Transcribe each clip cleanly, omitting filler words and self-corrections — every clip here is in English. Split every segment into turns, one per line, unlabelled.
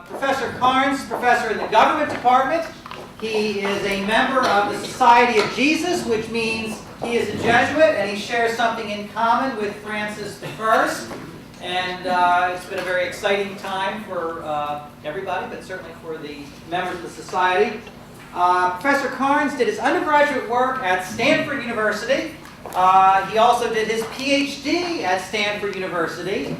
Professor Carnes, professor in the government department. He is a member of the Society of Jesus, which means he is a Jesuit and he shares something in common with Francis I. And it's been a very exciting time for everybody, but certainly for the members of the Society. Professor Carnes did his undergraduate work at Stanford University. He also did his PhD at Stanford University.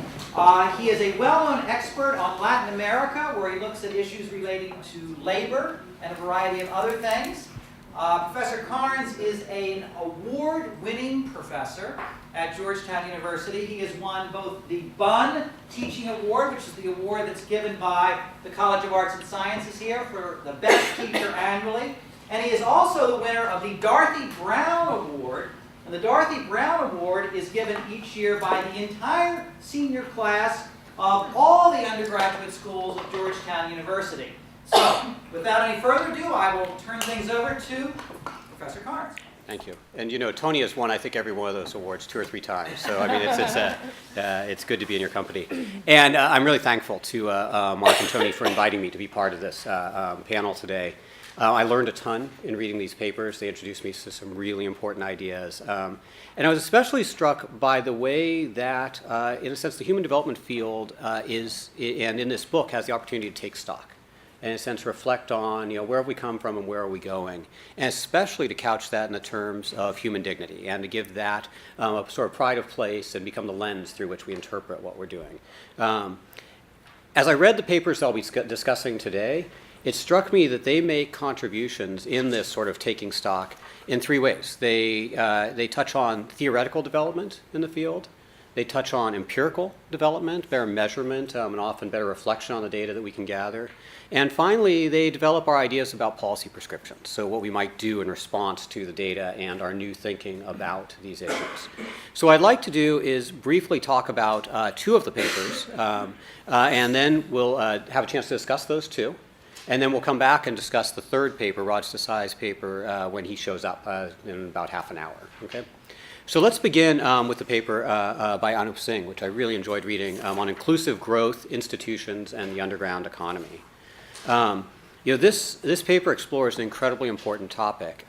He is a well-known expert on Latin America, where he looks at issues relating to labor and a variety of other things. Professor Carnes is an award-winning professor at Georgetown University. He has won both the Bunn Teaching Award, which is the award that's given by the College of Arts and Sciences here for the best teacher annually. And he is also the winner of the Dorothy Brown Award. And the Dorothy Brown Award is given each year by the entire senior class of all the undergraduate schools of Georgetown University. So, without any further ado, I will turn things over to Professor Carnes.
Thank you. And you know, Tony has won, I think, every one of those awards 2 or 3 times. So, I mean, it's good to be in your company. And I'm really thankful to Mark and Tony for inviting me to be part of this panel today. I learned a ton in reading these papers. They introduced me to some really important ideas. And I was especially struck by the way that, in a sense, the human development field is, and in this book, has the opportunity to take stock. And in a sense, reflect on, where have we come from and where are we going? And especially to couch that in the terms of human dignity and to give that a sort of pride of place and become the lens through which we interpret what we're doing. As I read the papers I'll be discussing today, it struck me that they make contributions in this sort of taking stock in 3 ways. They touch on theoretical development in the field. They touch on empirical development, better measurement, and often better reflection on the data that we can gather. And finally, they develop our ideas about policy prescriptions, so what we might do in response to the data and our new thinking about these issues. So what I'd like to do is briefly talk about 2 of the papers, and then we'll have a chance to discuss those 2. And then we'll come back and discuss the 3rd paper, Raj Desai's paper, when he shows up in about half an hour. Okay? So let's begin with the paper by Anup Singh, which I really enjoyed reading, on inclusive growth, institutions, and the underground economy. This paper explores an incredibly important topic,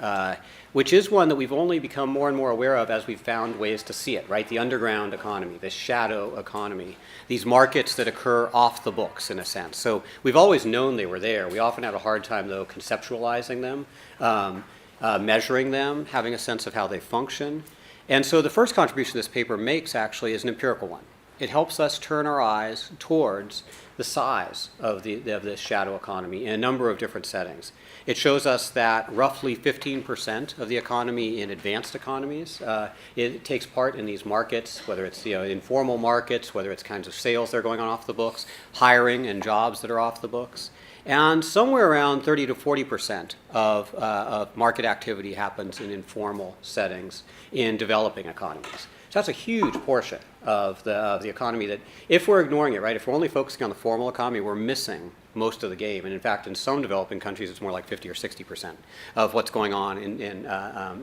which is one that we've only become more and more aware of as we've found ways to see it, right? The underground economy, the shadow economy, these markets that occur off the books, in a sense. So we've always known they were there. We often have a hard time, though, conceptualizing them, measuring them, having a sense of how they function. And so the first contribution this paper makes, actually, is an empirical one. It helps us turn our eyes towards the size of this shadow economy in a number of different settings. It shows us that roughly 15% of the economy in advanced economies, it takes part in these markets, whether it's informal markets, whether it's kinds of sales that are going on off the books, hiring and jobs that are off the books. And somewhere around 30 to 40% of market activity happens in informal settings in developing economies. So that's a huge portion of the economy that, if we're ignoring it, right, if we're only focusing on the formal economy, we're missing most of the game. And in fact, in some developing countries, it's more like 50 or 60% of what's going on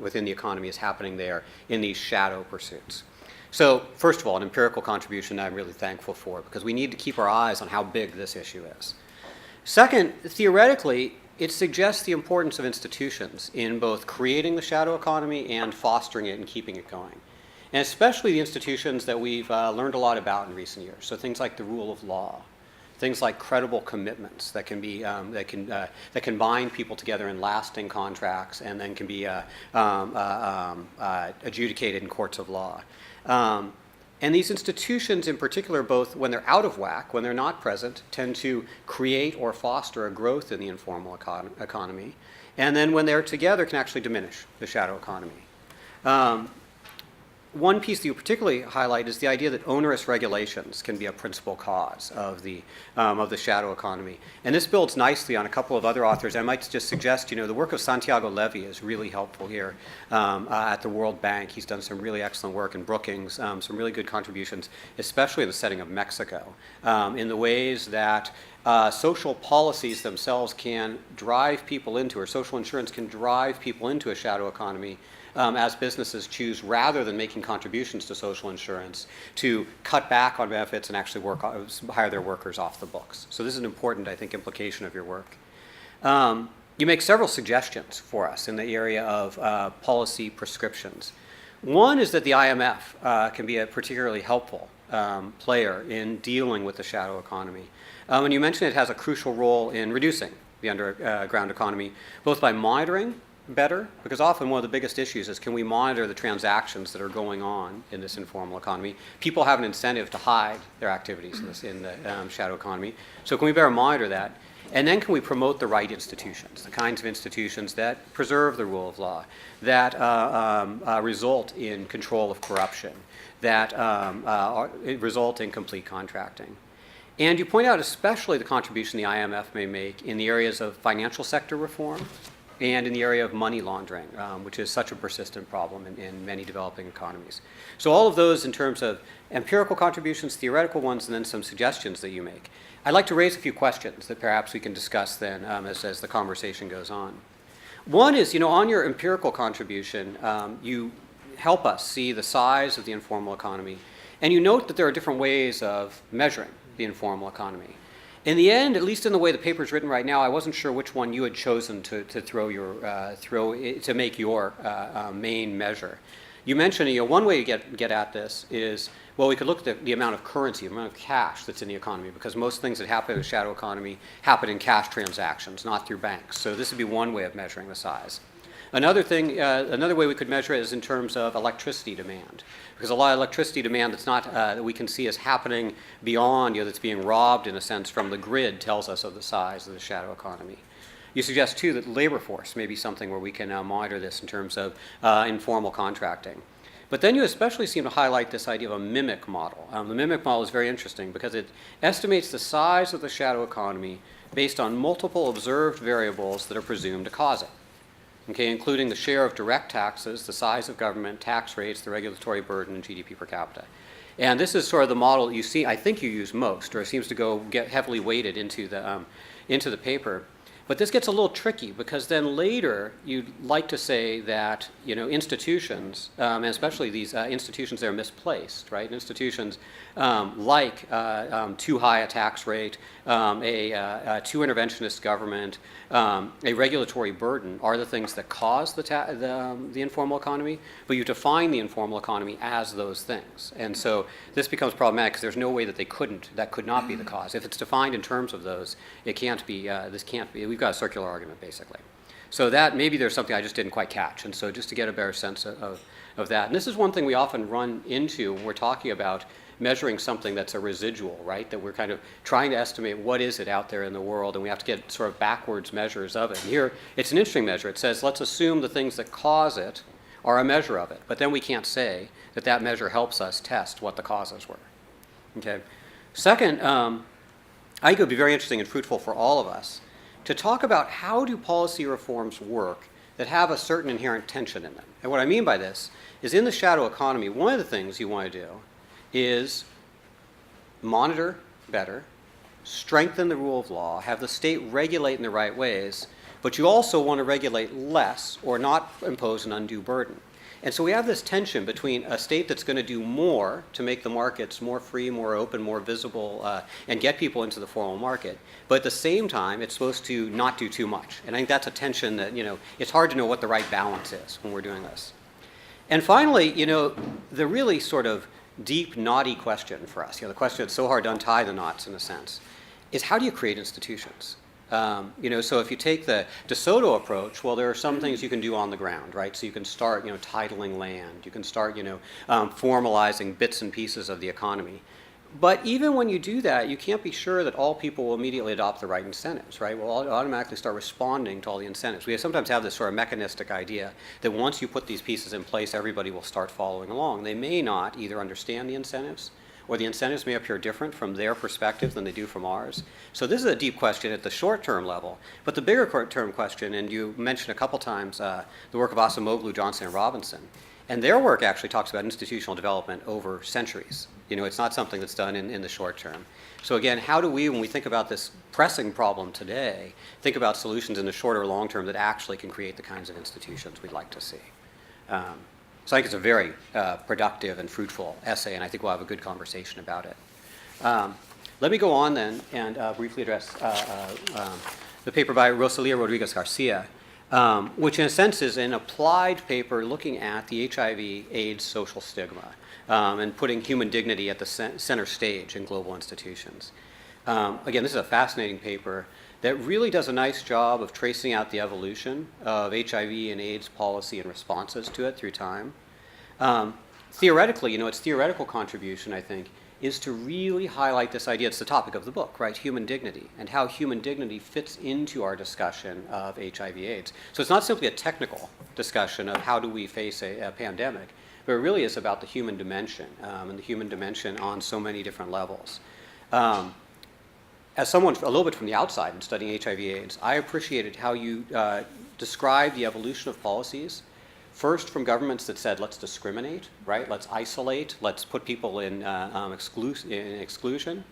within the economy is happening there in these shadow pursuits. So first of all, an empirical contribution that I'm really thankful for, because we need to keep our eyes on how big this issue is. Second, theoretically, it suggests the importance of institutions in both creating the shadow economy and fostering it and keeping it going. And especially the institutions that we've learned a lot about in recent years. So things like the rule of law, things like credible commitments that can be that can bind people together in lasting contracts and then can be adjudicated in courts of law. And these institutions in particular, both when they're out of whack, when they're not present, tend to create or foster a growth in the informal economy. And then when they're together, can actually diminish the shadow economy. One piece that you particularly highlight is the idea that onerous regulations can be a principal cause of the shadow economy. And this builds nicely on a couple of other authors. I might just suggest, the work of Santiago Levy is really helpful here at the World Bank. He's done some really excellent work in Brookings, some really good contributions, especially in the setting of Mexico, in the ways that social policies themselves can drive people into, or social insurance can drive people into a shadow economy as businesses choose, rather than making contributions to social insurance, to cut back on benefits and actually hire their workers off the books. So this is an important, I think, implication of your work. You make several suggestions for us in the area of policy prescriptions. One is that the IMF can be a particularly helpful player in dealing with the shadow economy. And you mentioned it has a crucial role in reducing the underground economy, both by monitoring better, because often one of the biggest issues is, can we monitor the transactions that are going on in this informal economy? People have an incentive to hide their activities in the shadow economy. So can we better monitor that? And then can we promote the right institutions, the kinds of institutions that preserve the rule of law, that result in control of corruption, that result in complete contracting? And you point out especially the contribution the IMF may make in the areas of financial sector reform and in the area of money laundering, which is such a persistent problem in many developing economies. So all of those in terms of empirical contributions, theoretical ones, and then some suggestions that you make. I'd like to raise a few questions that perhaps we can discuss then as the conversation goes on. One is, on your empirical contribution, you help us see the size of the informal economy, and you note that there are different ways of measuring the informal economy. In the end, at least in the way the paper is written right now, I wasn't sure which one you had chosen to make your main measure. You mentioned, one way to get at this is, well, we could look at the amount of currency, the amount of cash that's in the economy, because most things that happen in the shadow economy happen in cash transactions, not through banks. So this would be one way of measuring the size. Another way we could measure it is in terms of electricity demand, because a lot of electricity demand that's not that we can see is happening beyond, that's being robbed in a sense from the grid, tells us of the size of the shadow economy. You suggest too that labor force may be something where we can monitor this in terms of informal contracting. But then you especially seem to highlight this idea of a mimic model. The mimic model is very interesting because it estimates the size of the shadow economy based on multiple observed variables that are presumed to cause it. Okay, including the share of direct taxes, the size of government, tax rates, the regulatory burden, and GDP per capita. And this is sort of the model that you see, I think you use most, or it seems to get heavily weighted into the paper. But this gets a little tricky because then later you'd like to say that institutions, and especially these institutions that are misplaced, right? Institutions like too high a tax rate, a too interventionist government, a regulatory burden are the things that cause the informal economy. But you define the informal economy as those things, and so this becomes problematic because there's no way that that could not be the cause. If it's defined in terms of those, it can't be. This can't be. We've got a circular argument, basically. So that maybe there's something I just didn't quite catch. And so just to get a better sense of that. And this is one thing we often run into when we're talking about measuring something that's a residual, right? That we're kind of trying to estimate what is it out there in the world, and we have to get sort of backwards measures of it. And here, it's an interesting measure. It says, let's assume the things that cause it are a measure of it. But then we can't say that that measure helps us test what the causes were. Okay. Second, I think it would be very interesting and fruitful for all of us to talk about how do policy reforms work that have a certain inherent tension in them. And what I mean by this is in the shadow economy, one of the things you want to do is monitor better, strengthen the rule of law, have the state regulate in the right ways, but you also want to regulate less or not impose an undue burden. And so we have this tension between a state that's going to do more to make the markets more free, more open, more visible, and get people into the formal market. But at the same time, it's supposed to not do too much. And I think that's a tension that, it's hard to know what the right balance is when we're doing this. And finally, the really sort of deep, knotty question for us, the question that's so hard to untie the knots in a sense, is how do you create institutions? So if you take the DeSoto approach, well, there are some things you can do on the ground, right? So you can start, titling land. You can start, formalizing bits and pieces of the economy. But even when you do that, you can't be sure that all people will immediately adopt the right incentives, right? We'll automatically start responding to all the incentives. We sometimes have this sort of mechanistic idea that once you put these pieces in place, everybody will start following along. They may not either understand the incentives, or the incentives may appear different from their perspective than they do from ours. So this is a deep question at the short-term level. But the bigger-term question, and you mentioned a couple times the work of Acemoglu, Johnson, and Robinson, and their work actually talks about institutional development over centuries. It's not something that's done in the short term. So again, how do we, when we think about this pressing problem today, think about solutions in the short or long term that actually can create the kinds of institutions we'd like to see? So I think it's a very productive and fruitful essay, and I think we'll have a good conversation about it. Let me go on then and briefly address the paper by Rosalía Rodriguez Garcia, which in a sense is an applied paper looking at the HIV/AIDS social stigma and putting human dignity at the center stage in global institutions. Again, this is a fascinating paper that really does a nice job of tracing out the evolution of HIV and AIDS policy and responses to it through time. Theoretically, its theoretical contribution, I think, is to really highlight this idea. It's the topic of the book, right? Human dignity, and how human dignity fits into our discussion of HIV/AIDS. So it's not simply a technical discussion of how do we face a pandemic, but it really is about the human dimension, and the human dimension on so many different levels. As someone a little bit from the outside and studying HIV/AIDS, I appreciated how you described the evolution of policies. First, from governments that said, let's discriminate, right? Let's isolate, let's put people in exclusion,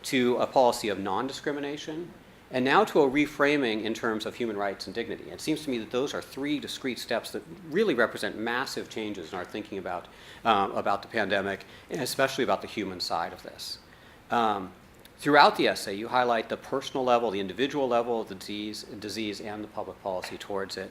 to a policy of non-discrimination, and now to a reframing in terms of human rights and dignity. It seems to me that those are three discrete steps that really represent massive changes in our thinking about the pandemic, and especially about the human side of this. Throughout the essay, you highlight the personal level, the individual level of the disease and the public policy towards it.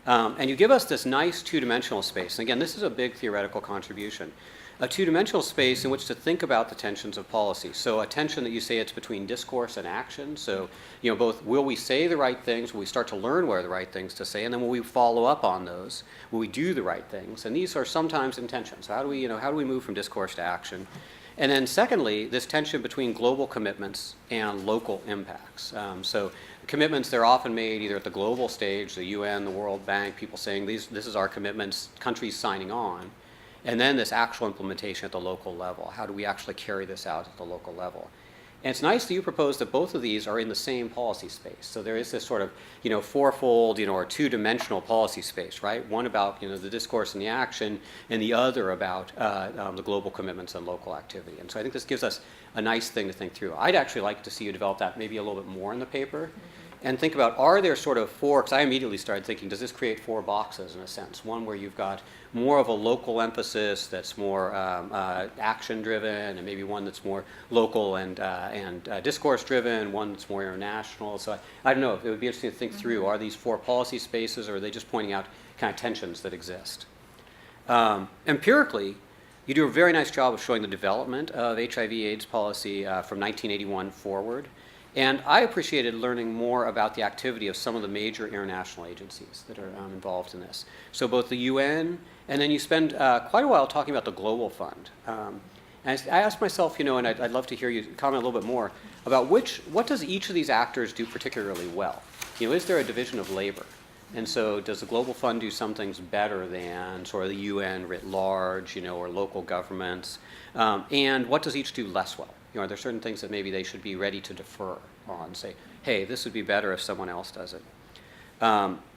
And you give us this nice two-dimensional space. And again, this is a big theoretical contribution. A two-dimensional space in which to think about the tensions of policy. So a tension that you say it's between discourse and action. So, both will we say the right things, will we start to learn what are the right things to say, and then will we follow up on those? Will we do the right things? And these are sometimes in tension. So how do we move from discourse to action? And then secondly, this tension between global commitments and local impacts. So commitments, they're often made either at the global stage, the UN, the World Bank, people saying this is our commitments, countries signing on, and then this actual implementation at the local level. How do we actually carry this out at the local level? And it's nice that you propose that both of these are in the same policy space. So there is this sort of, fourfold, or two-dimensional policy space, right? One about, the discourse and the action, and the other about the global commitments and local activity. And so I think this gives us a nice thing to think through. I'd actually like to see you develop that maybe a little bit more in the paper, and think about, are there sort of four, because I immediately started thinking, does this create four boxes in a sense? One where you've got more of a local emphasis that's more action-driven, and maybe one that's more local and discourse-driven, one that's more international. So I don't know, it would be interesting to think through, are these four policy spaces, or are they just pointing out kind of tensions that exist? Empirically, you do a very nice job of showing the development of HIV/AIDS policy from 1981 forward. And I appreciated learning more about the activity of some of the major international agencies that are involved in this. So both the UN, and then you spend quite a while talking about the Global Fund. And I asked myself, and I'd love to hear you comment a little bit more about what does each of these actors do particularly well? Is there a division of labor? And so does the Global Fund do some things better than sort of the UN writ large, or local governments? And what does each do less well? Are there certain things that maybe they should be ready to defer on, say, hey, this would be better if someone else does it?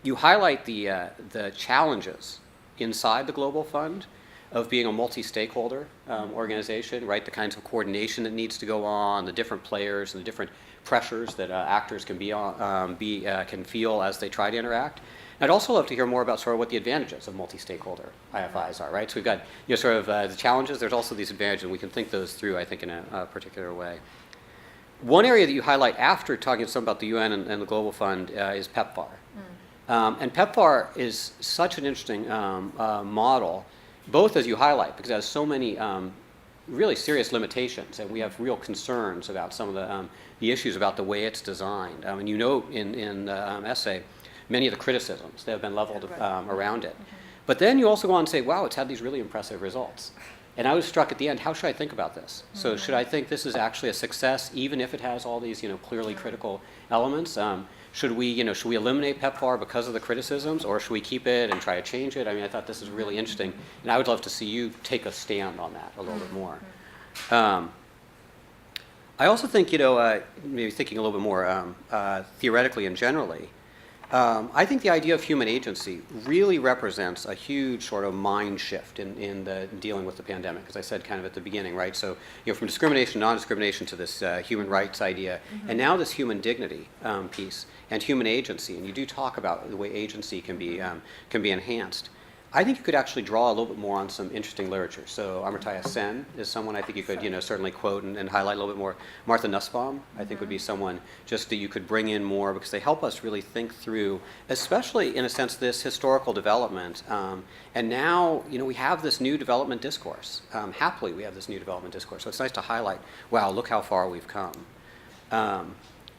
You highlight the challenges inside the Global Fund of being a multi-stakeholder organization, right? The kinds of coordination that needs to go on, the different players and the different pressures that actors can can feel as they try to interact. I'd also love to hear more about sort of what the advantages of multi-stakeholder IFIs are, right? So we've got sort of the challenges. There's also these advantages, and we can think those through, I think, in a particular way. One area that you highlight after talking some about the UN and the Global Fund is PEPFAR. And PEPFAR is such an interesting model, both as you highlight, because it has so many really serious limitations, and we have real concerns about some of the issues about the way it's designed. And you note in the essay many of the criticisms that have been leveled around it. But then you also go on and say, wow, it's had these really impressive results. And I was struck at the end, how should I think about this? So should I think this is actually a success, even if it has all these clearly critical elements? Should we eliminate PEPFAR because of the criticisms, or should we keep it and try to change it? I mean, I thought this was really interesting, and I would love to see you take a stand on that a little bit more. I also think, maybe thinking a little bit more theoretically and generally, I think the idea of human agency really represents a huge sort of mind shift in dealing with the pandemic, as I said kind of at the beginning, right? So, from discrimination, non-discrimination to this human rights idea, and now this human dignity piece and human agency, and you do talk about the way agency can be enhanced. I think you could actually draw a little bit more on some interesting literature. So Amartya Sen is someone I think you could, certainly quote and highlight a little bit more. Martha Nussbaum, I think, would be someone just that you could bring in more because they help us really think through, especially in a sense, this historical development. And now, we have this new development discourse. Happily, we have this new development discourse. So it's nice to highlight, wow, look how far we've come.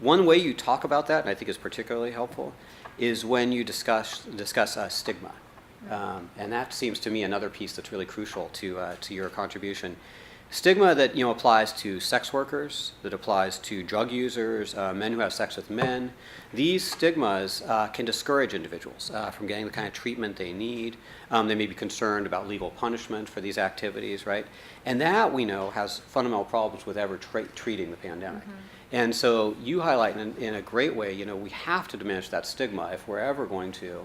One way you talk about that, and I think is particularly helpful, is when you discuss stigma. And that seems to me another piece that's really crucial to your contribution. Stigma that applies to sex workers, that applies to drug users, men who have sex with men. These stigmas can discourage individuals from getting the kind of treatment they need. They may be concerned about legal punishment for these activities, right? And that we know has fundamental problems with ever treating the pandemic. And so you highlight in a great way, we have to diminish that stigma if we're ever going to,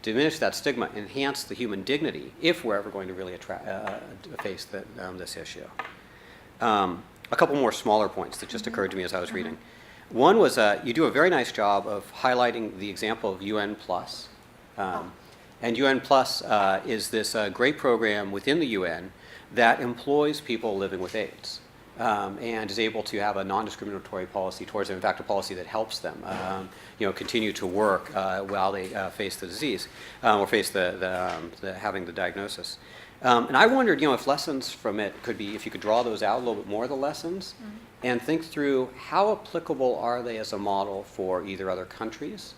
diminish that stigma, enhance the human dignity if we're ever going to really face this issue. A couple more smaller points that just occurred to me as I was reading. One was you do a very nice job of highlighting the example of UN Plus. And UN Plus is this great program within the UN that employs people living with AIDS. And is able to have a non-discriminatory policy towards them, in fact, a policy that helps them, continue to work while they face the disease or face having the diagnosis. And I wondered, if lessons from it could be, if you could draw those out a little bit more, the lessons, and think through how applicable are they as a model for either other countries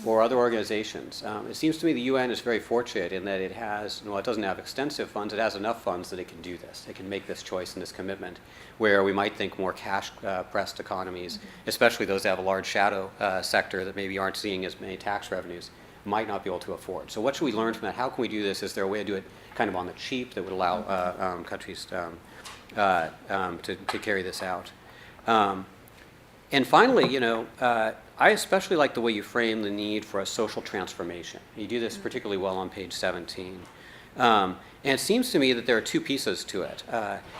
or other organizations. It seems to me the UN is very fortunate in that it has, it doesn't have extensive funds, it has enough funds that it can do this. It can make this choice and this commitment, where we might think more cash-pressed economies, especially those that have a large shadow sector that maybe aren't seeing as many tax revenues, might not be able to afford. So what should we learn from that? How can we do this? Is there a way to do it kind of on the cheap that would allow countries to carry this out? And finally, I especially like the way you frame the need for a social transformation. You do this particularly well on page 17. And it seems to me that there are two pieces to it,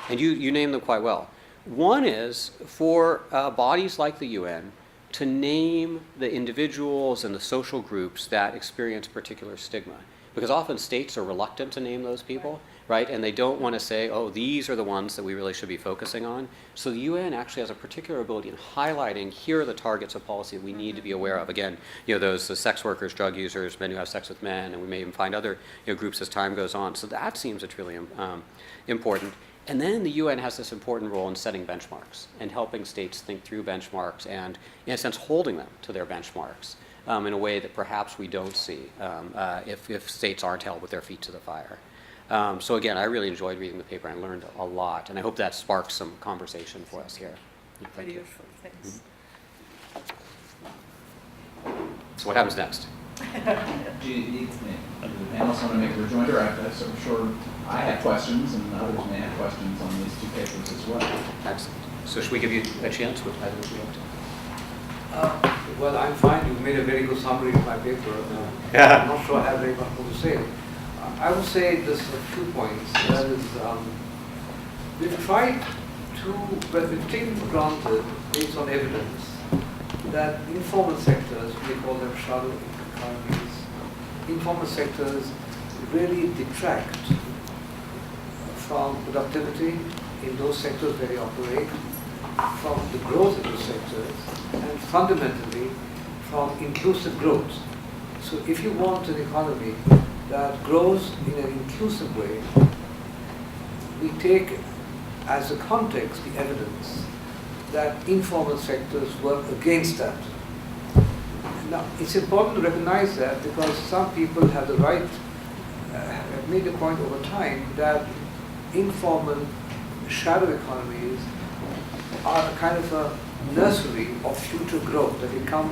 and you name them quite well. One is for bodies like the UN to name the individuals and the social groups that experience particular stigma. Because often states are reluctant to name those people, right? And they don't want to say, oh, these are the ones that we really should be focusing on. So the UN actually has a particular ability in highlighting, here are the targets of policy that we need to be aware of. Again, the sex workers, drug users, men who have sex with men, and we may even find other groups as time goes on. So that seems it's really important. And then the UN has this important role in setting benchmarks and helping states think through benchmarks and, in a sense, holding them to their benchmarks. In a way that perhaps we don't see if states aren't held with their feet to the fire. So again, I really enjoyed reading the paper and learned a lot, and I hope that sparks some conversation for us here.
Very useful, thanks.
So what happens next?
Do the panelists want to make a rejoinder? I'm sure I have questions, and others may have questions on these two papers as well.
Excellent. So should we give you a chance? With either of you like to?
Well, I'm fine. You made a very good summary of my paper. I'm not sure I have very much more to say. I would say just a few points. That is, we've tried to, but we've taken for granted, based on evidence, that informal sectors, we call them shadow economies, informal sectors really detract from productivity in those sectors where they operate, from the growth of those sectors, and fundamentally from inclusive growth. So if you want an economy that grows in an inclusive way, we take as a context the evidence that informal sectors work against that. Now, it's important to recognize that because some people have the right, have made the point over time that informal shadow economies are a kind of a nursery of future growth, that they come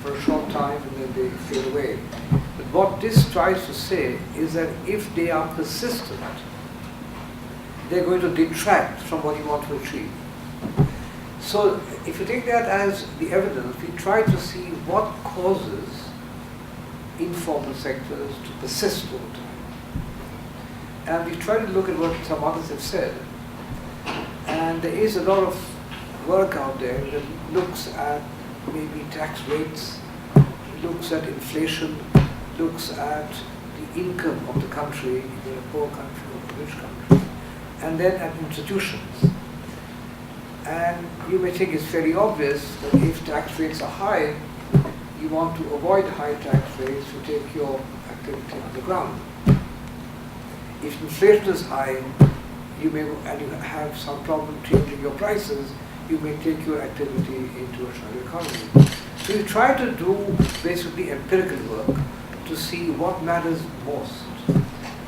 for a short time and then they fade away. But what this tries to say is that if they are persistent, they're going to detract from what you want to achieve. So if you take that as the evidence, we try to see what causes informal sectors to persist over time. And we try to look at what some others have said. And there is a lot of work out there that looks at maybe tax rates, looks at inflation, looks at the income of the country, if you're a poor country or a rich country, and then at institutions. And you may think it's fairly obvious that if tax rates are high, you want to avoid high tax rates to take your activity on the ground. If inflation is high, you may, and you have some problem changing your prices, you may take your activity into a shadow economy. So you try to do basically empirical work to see what matters most,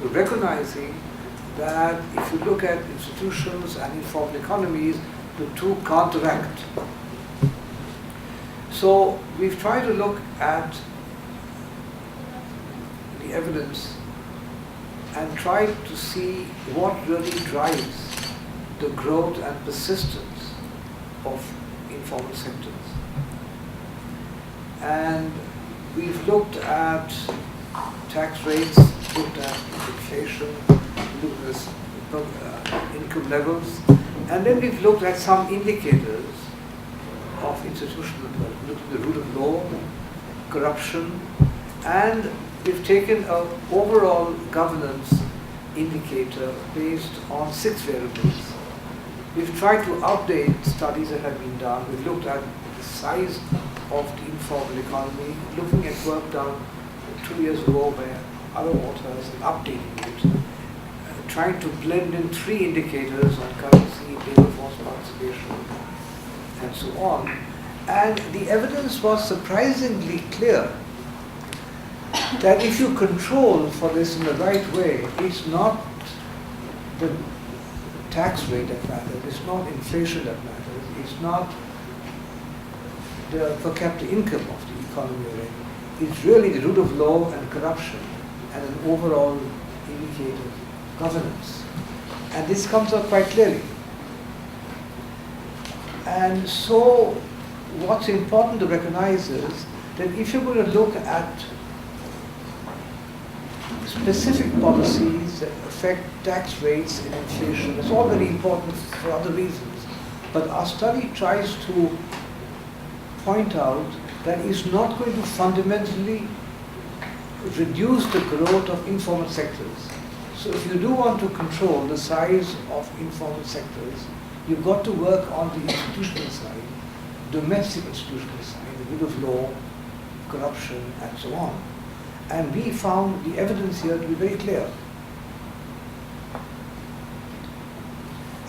recognizing that if you look at institutions and informal economies, the two counteract. So we've tried to look at the evidence and try to see what really drives the growth and persistence of informal sectors. And we've looked at tax rates, looked at inflation, looked at income levels, and then we've looked at some indicators of institutional development, looked at the rule of law, corruption, and we've taken an overall governance indicator based on 6 variables. We've tried to update studies that have been done. We've looked at the size of the informal economy, looking at work done 2 years ago by other authors and updating it, trying to blend in 3 indicators on currency, labor force participation, and so on. And the evidence was surprisingly clear that if you control for this in the right way, it's not the tax rate that matters, it's not inflation that matters, it's not the per capita income of the economy we're in. It's really the rule of law and corruption and an overall indicator of governance. And this comes out quite clearly. And so what's important to recognize is that if you're going to look at specific policies that affect tax rates and inflation, it's all very important for other reasons. But our study tries to point out that it's not going to fundamentally reduce the growth of informal sectors. So if you do want to control the size of informal sectors, you've got to work on the institutional side, domestic institutional side, the rule of law, corruption, and so on. And we found the evidence here to be very clear.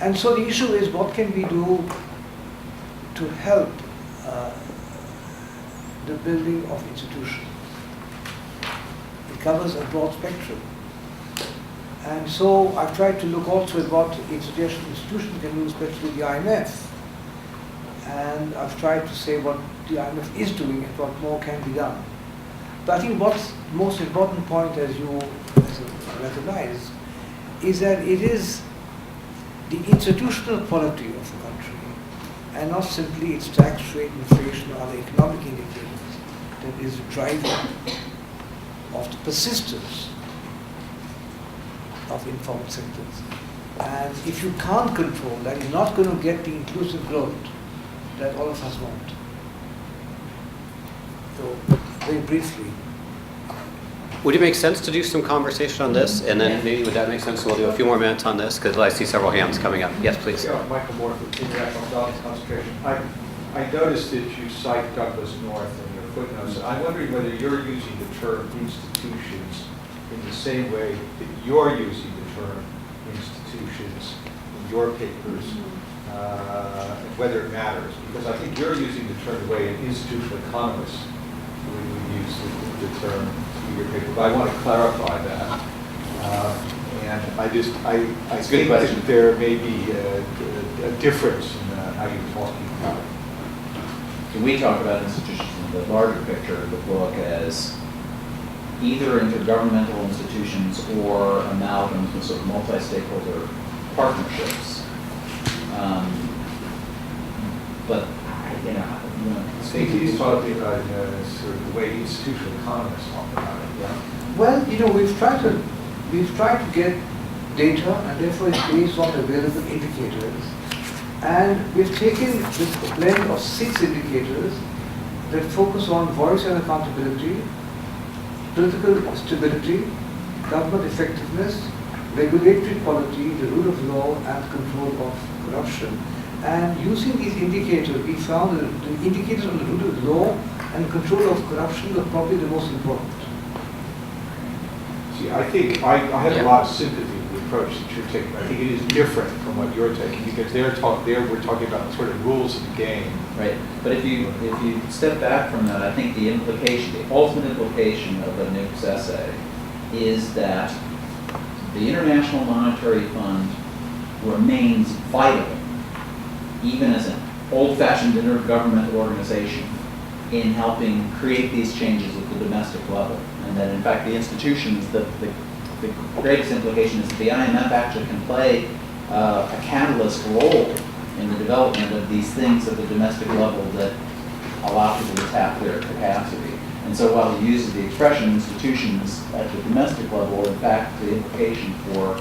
And so the issue is, what can we do to help the building of institutions? It covers a broad spectrum. And so I've tried to look also at what international institutions can do, especially the IMF. And I've tried to say what the IMF is doing and what more can be done. But I think what's the most important point, as you recognize, is that it is the institutional quality of the country and not simply its tax rate, inflation, or other economic indicators that is the driver of the persistence of informal sectors. And if you can't control that, you're not going to get the inclusive growth that all of us want. So, very briefly.
Would it make sense to do some conversation on this? And then maybe would that make sense? We'll do a few more minutes on this because I see several hands coming up. Yes, please.
Yeah, Michael Moore from International Development Concentration. I noticed that you cite Douglas North in your footnotes. I'm wondering whether you're using the term institutions in the same way that you're using the term institutions in your papers, and whether it matters. Because I think you're using the term the way an institutional economist would use the term in your paper. But I want to clarify that. And I think that there may be a difference in how you're talking about it.
Can we talk about institutions in the larger picture of the book as either intergovernmental institutions or amalgams with sort of multi-stakeholder partnerships? But, you know,
I think he's talking about sort of the way institutional economists talk about it. Yeah.
Well, you know, we've tried to get data, and therefore it's based on available indicators. And we've taken this blend of 6 indicators that focus on voice and accountability, political stability, government effectiveness, regulatory quality, the rule of law, and control of corruption. And using these indicators, we found that the indicators on the rule of law and control of corruption were probably the most important.
See, I think, I have a lot of sympathy with the approach that you're taking. I think it is different from what you're taking, because we're talking about sort of rules of the game.
Right, but if you step back from that, I think the implication, the ultimate implication of a Newk's essay is that the International Monetary Fund remains vital, even as an old-fashioned intergovernmental organization, in helping create these changes at the domestic level. And that, in fact, the institutions, the greatest implication is that the IMF actually can play a catalyst role in the development of these things at the domestic level that allow people to tap their capacity. And so while he uses the expression institutions at the domestic level, in fact, the implication for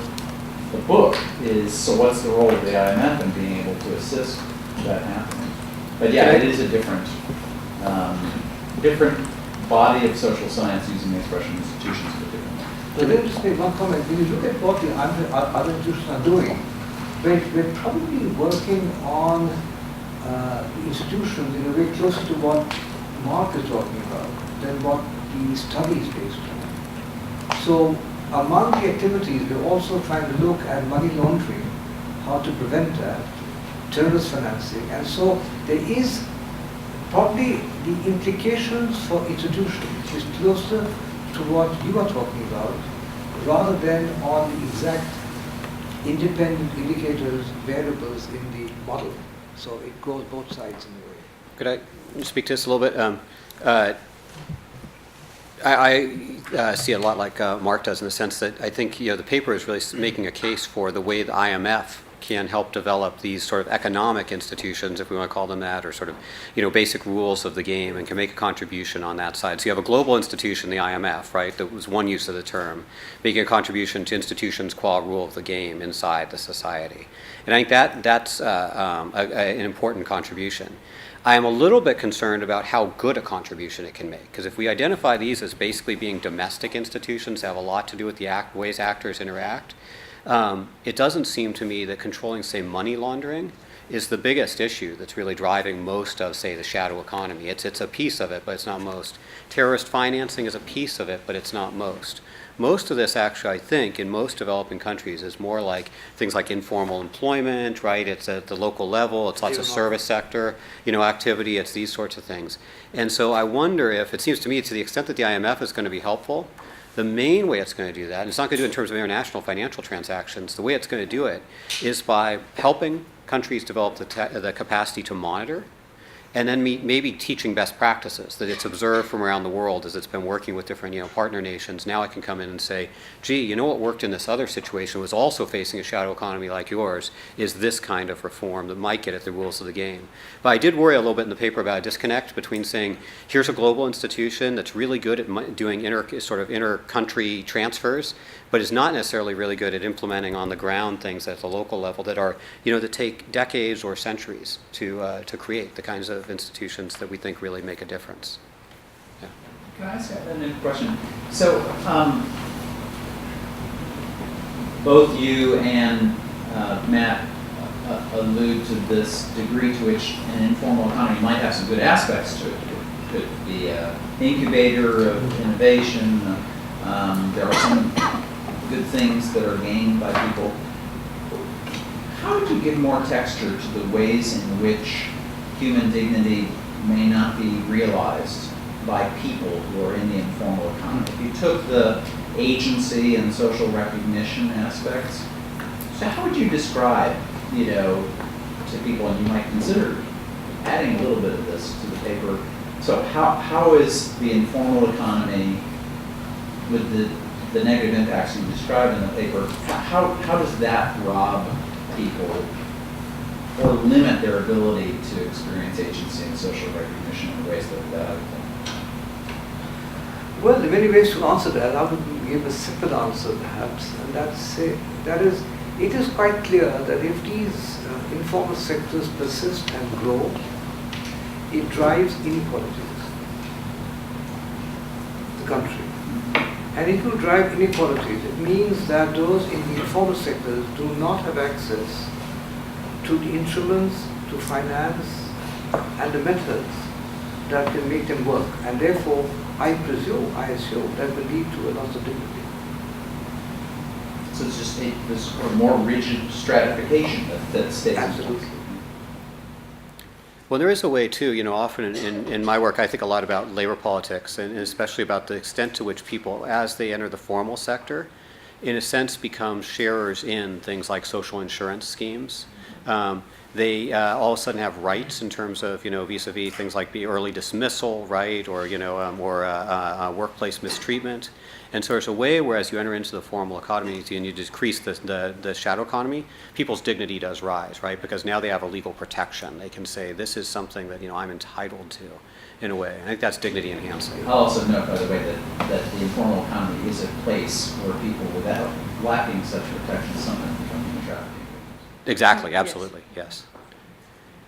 the book is, so what's the role of the IMF in being able to assist that happening? But yeah, it is a different body of social science using the expression institutions for different.
But let me just make one comment. When you look at what the other institutions are doing, we're probably working on institutions in a way closer to what Mark is talking about than what the study is based on. So among the activities, we're also trying to look at money laundering, how to prevent that, terrorist financing, and so there is probably the implications for institutions is closer to what you are talking about, rather than on the exact independent indicators, variables in the model. So it goes both sides in a way.
Could I speak to this a little bit? I see it a lot like Mark does, in the sense that I think the paper is really making a case for the way the IMF can help develop these sort of economic institutions, if we want to call them that, or sort of basic rules of the game, and can make a contribution on that side. So you have a global institution, the IMF, right? That was one use of the term, making a contribution to institutions qua rule of the game inside the society. And I think that's an important contribution. I am a little bit concerned about how good a contribution it can make, because if we identify these as basically being domestic institutions that have a lot to do with the ways actors interact, it doesn't seem to me that controlling, say, money laundering is the biggest issue that's really driving most of, say, the shadow economy. It's a piece of it, but it's not most. Terrorist financing is a piece of it, but it's not most. Most of this, actually, I think, in most developing countries is more like things like informal employment, right? It's at the local level. It's lots of service sector, activity. It's these sorts of things. And so I wonder if, it seems to me, to the extent that the IMF is going to be helpful, the main way it's going to do that, and it's not going to do it in terms of international financial transactions, the way it's going to do it is by helping countries develop the capacity to monitor, and then maybe teaching best practices that it's observed from around the world as it's been working with different partner nations. Now I can come in and say, gee, what worked in this other situation was also facing a shadow economy like yours, is this kind of reform that might get at the rules of the game. But I did worry a little bit in the paper about a disconnect between saying, here's a global institution that's really good at doing inter-country transfers, but is not necessarily really good at implementing on the ground things at the local level that are, that take decades or centuries to create the kinds of institutions that we think really make a difference. Yeah.
Can I ask a new question? So, both you and Matt allude to this degree to which an informal economy might have some good aspects to it. It could be an incubator of innovation. There are some good things that are gained by people. How would you give more texture to the ways in which human dignity may not be realized by people who are in the informal economy? If you took the agency and social recognition aspects, so how would you describe, to people, and you might consider adding a little bit of this to the paper, so how is the informal economy, with the negative impacts you described in the paper, how does that rob people or limit their ability to experience agency and social recognition in ways that are valuable?
Well, there are many ways to answer that. I would give a simple answer, perhaps, and that is, it is quite clear that if these informal sectors persist and grow, it drives inequalities in the country. And And if you drive inequalities, it means that those in the informal sectors do not have access to the instruments, to finance, and the methods that can make them work. And therefore, I assume that will lead to a loss of dignity.
So it's just this more rigid stratification that stays.
Absolutely.
Well, there is a way too, often in my work, I think a lot about labor politics and especially about the extent to which people, as they enter the formal sector, in a sense become sharers in things like social insurance schemes. They all of a sudden have rights in terms of, vis-a-vis things like the early dismissal, right, or, workplace mistreatment. And so there's a way where as you enter into the formal economy and you decrease the shadow economy, people's dignity does rise, right? Because now they have a legal protection. They can say, this is something that, I'm entitled to, in a way. I think that's dignity enhancing.
I'll also note, by the way, that the informal economy is a place where people without lacking such protection sometimes become human trafficking.
Exactly, absolutely, yes.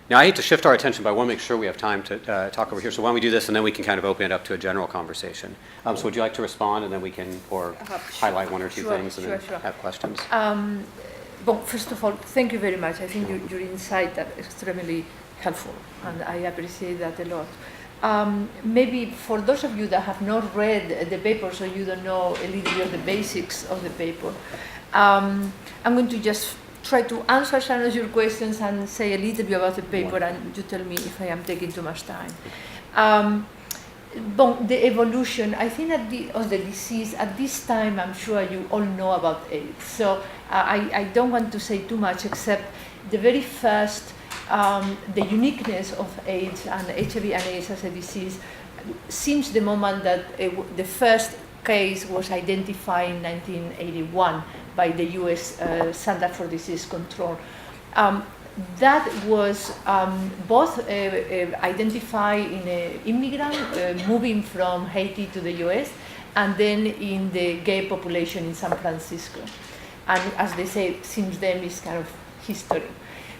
Now, I hate to shift our attention, but I want to make sure we have time to talk over here. So why don't we do this, and then we can kind of open it up to a general conversation. So would you like to respond, and then we can, or highlight one or two things, and then have questions?
Well, first of all, thank you very much. I think your insights are extremely helpful, and I appreciate that a lot. Maybe for those of you that have not read the paper, so you don't know a little bit of the basics of the paper, I'm going to just try to answer some of your questions and say a little bit about the paper, and you tell me if I am taking too much time. The evolution, I think of the disease, at this time, I'm sure you all know about AIDS. So I don't want to say too much, except the very first, the uniqueness of AIDS and HIV and AIDS as a disease, since the moment that the first case was identified in 1981 by the US Center for Disease Control. That was both identified in an immigrant moving from Haiti to the US, and then in the gay population in San Francisco. And as they say, since then it's kind of history.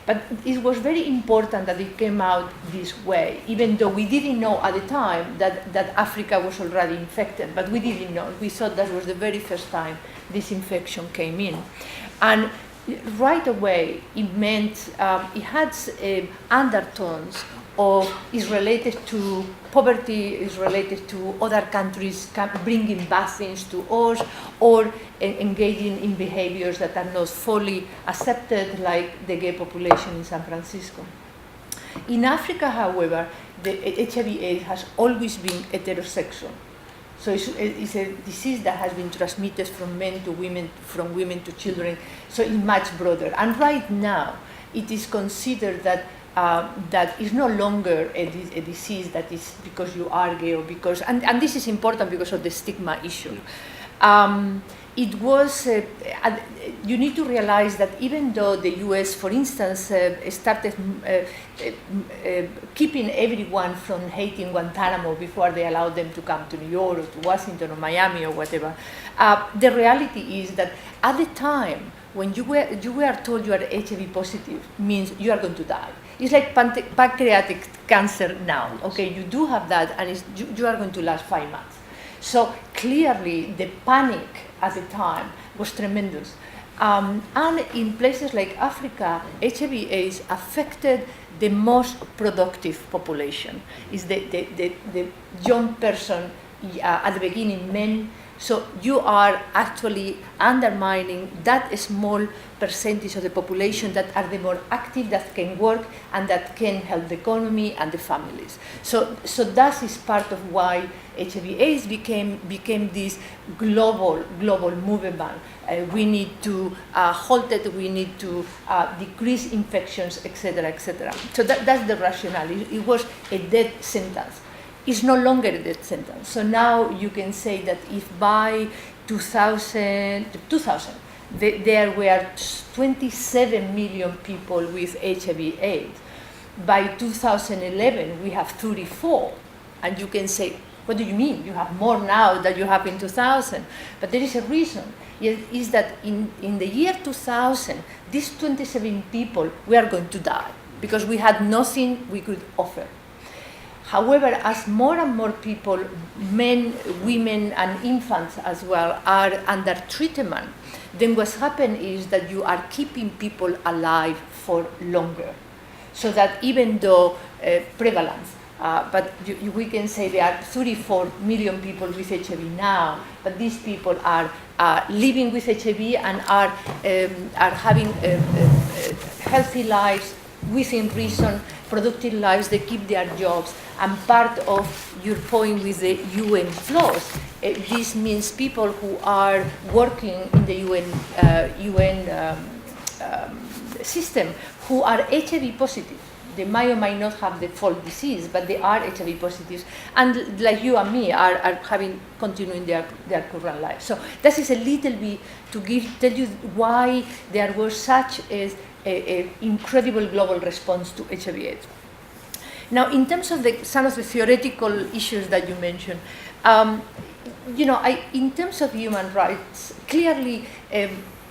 But it was very important that it came out this way, even though we didn't know at the time that Africa was already infected, but we didn't know. We thought that was the very first time this infection came in. And right away, it meant it had undertones of is related to poverty, is related to other countries bringing bad things to us, or engaging in behaviors that are not fully accepted, like the gay population in San Francisco. In Africa, however, the HIV/AIDS has always been heterosexual. So it's a disease that has been transmitted from men to women, from women to children, so it's much broader. And right now, it is considered that that is no longer a disease that is because you are gay or because, and this is important because of the stigma issue. It was, you need to realize that even though the US, for instance, started keeping everyone from Haiti in Guantanamo before they allowed them to come to New York or to Washington or Miami or whatever, the reality is that at the time when you were told you are HIV positive, means you are going to die. It's like pancreatic cancer now. Okay, you do have that, and you are going to last 5 months. So clearly, the panic at the time was tremendous. And in places like Africa, HIV/AIDS affected the most productive population. It's the young person, at the beginning, men. So you are actually undermining that small percentage of the population that are the more active, that can work, and that can help the economy and the families. So that is part of why HIV/AIDS became this global movement. We need to halt it, we need to decrease infections, etc., etc. So that's the rationale. It was a death sentence. It's no longer a death sentence. So now you can say that if by 2000 there were 27 million people with HIV/AIDS, by 2011 we have 34, and you can say, what do you mean? You have more now than you have in 2000. But there is a reason. It is that in the year 2000, these 27 people were going to die because we had nothing we could offer. However, as more and more people, men, women, and infants as well, are under treatment, then what's happened is that you are keeping people alive for longer. So that even though prevalence, but we can say there are 34 million people with HIV now, but these people are living with HIV and are having healthy lives within reason, productive lives, they keep their jobs. And part of your point with the UN flaws, this means people who are working in the UN system who are HIV positive. They might or might not have the full disease, but they are HIV positives, and like you and me are continuing their current life. So this is a little bit to tell you why there was such a incredible global response to HIV/AIDS. Now, in terms of some of the theoretical issues that you mentioned, in terms of human rights, clearly.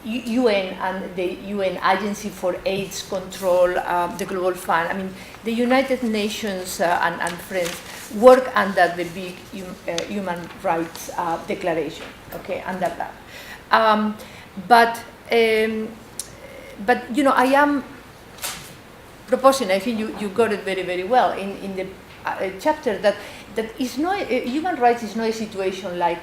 UN and the UN Agency for AIDS Control, the Global Fund, I mean, the United Nations and friends work under the big human rights declaration, okay, under that. But I am proposing, I think you got it very, very well in the chapter that is not, human rights is not a situation like,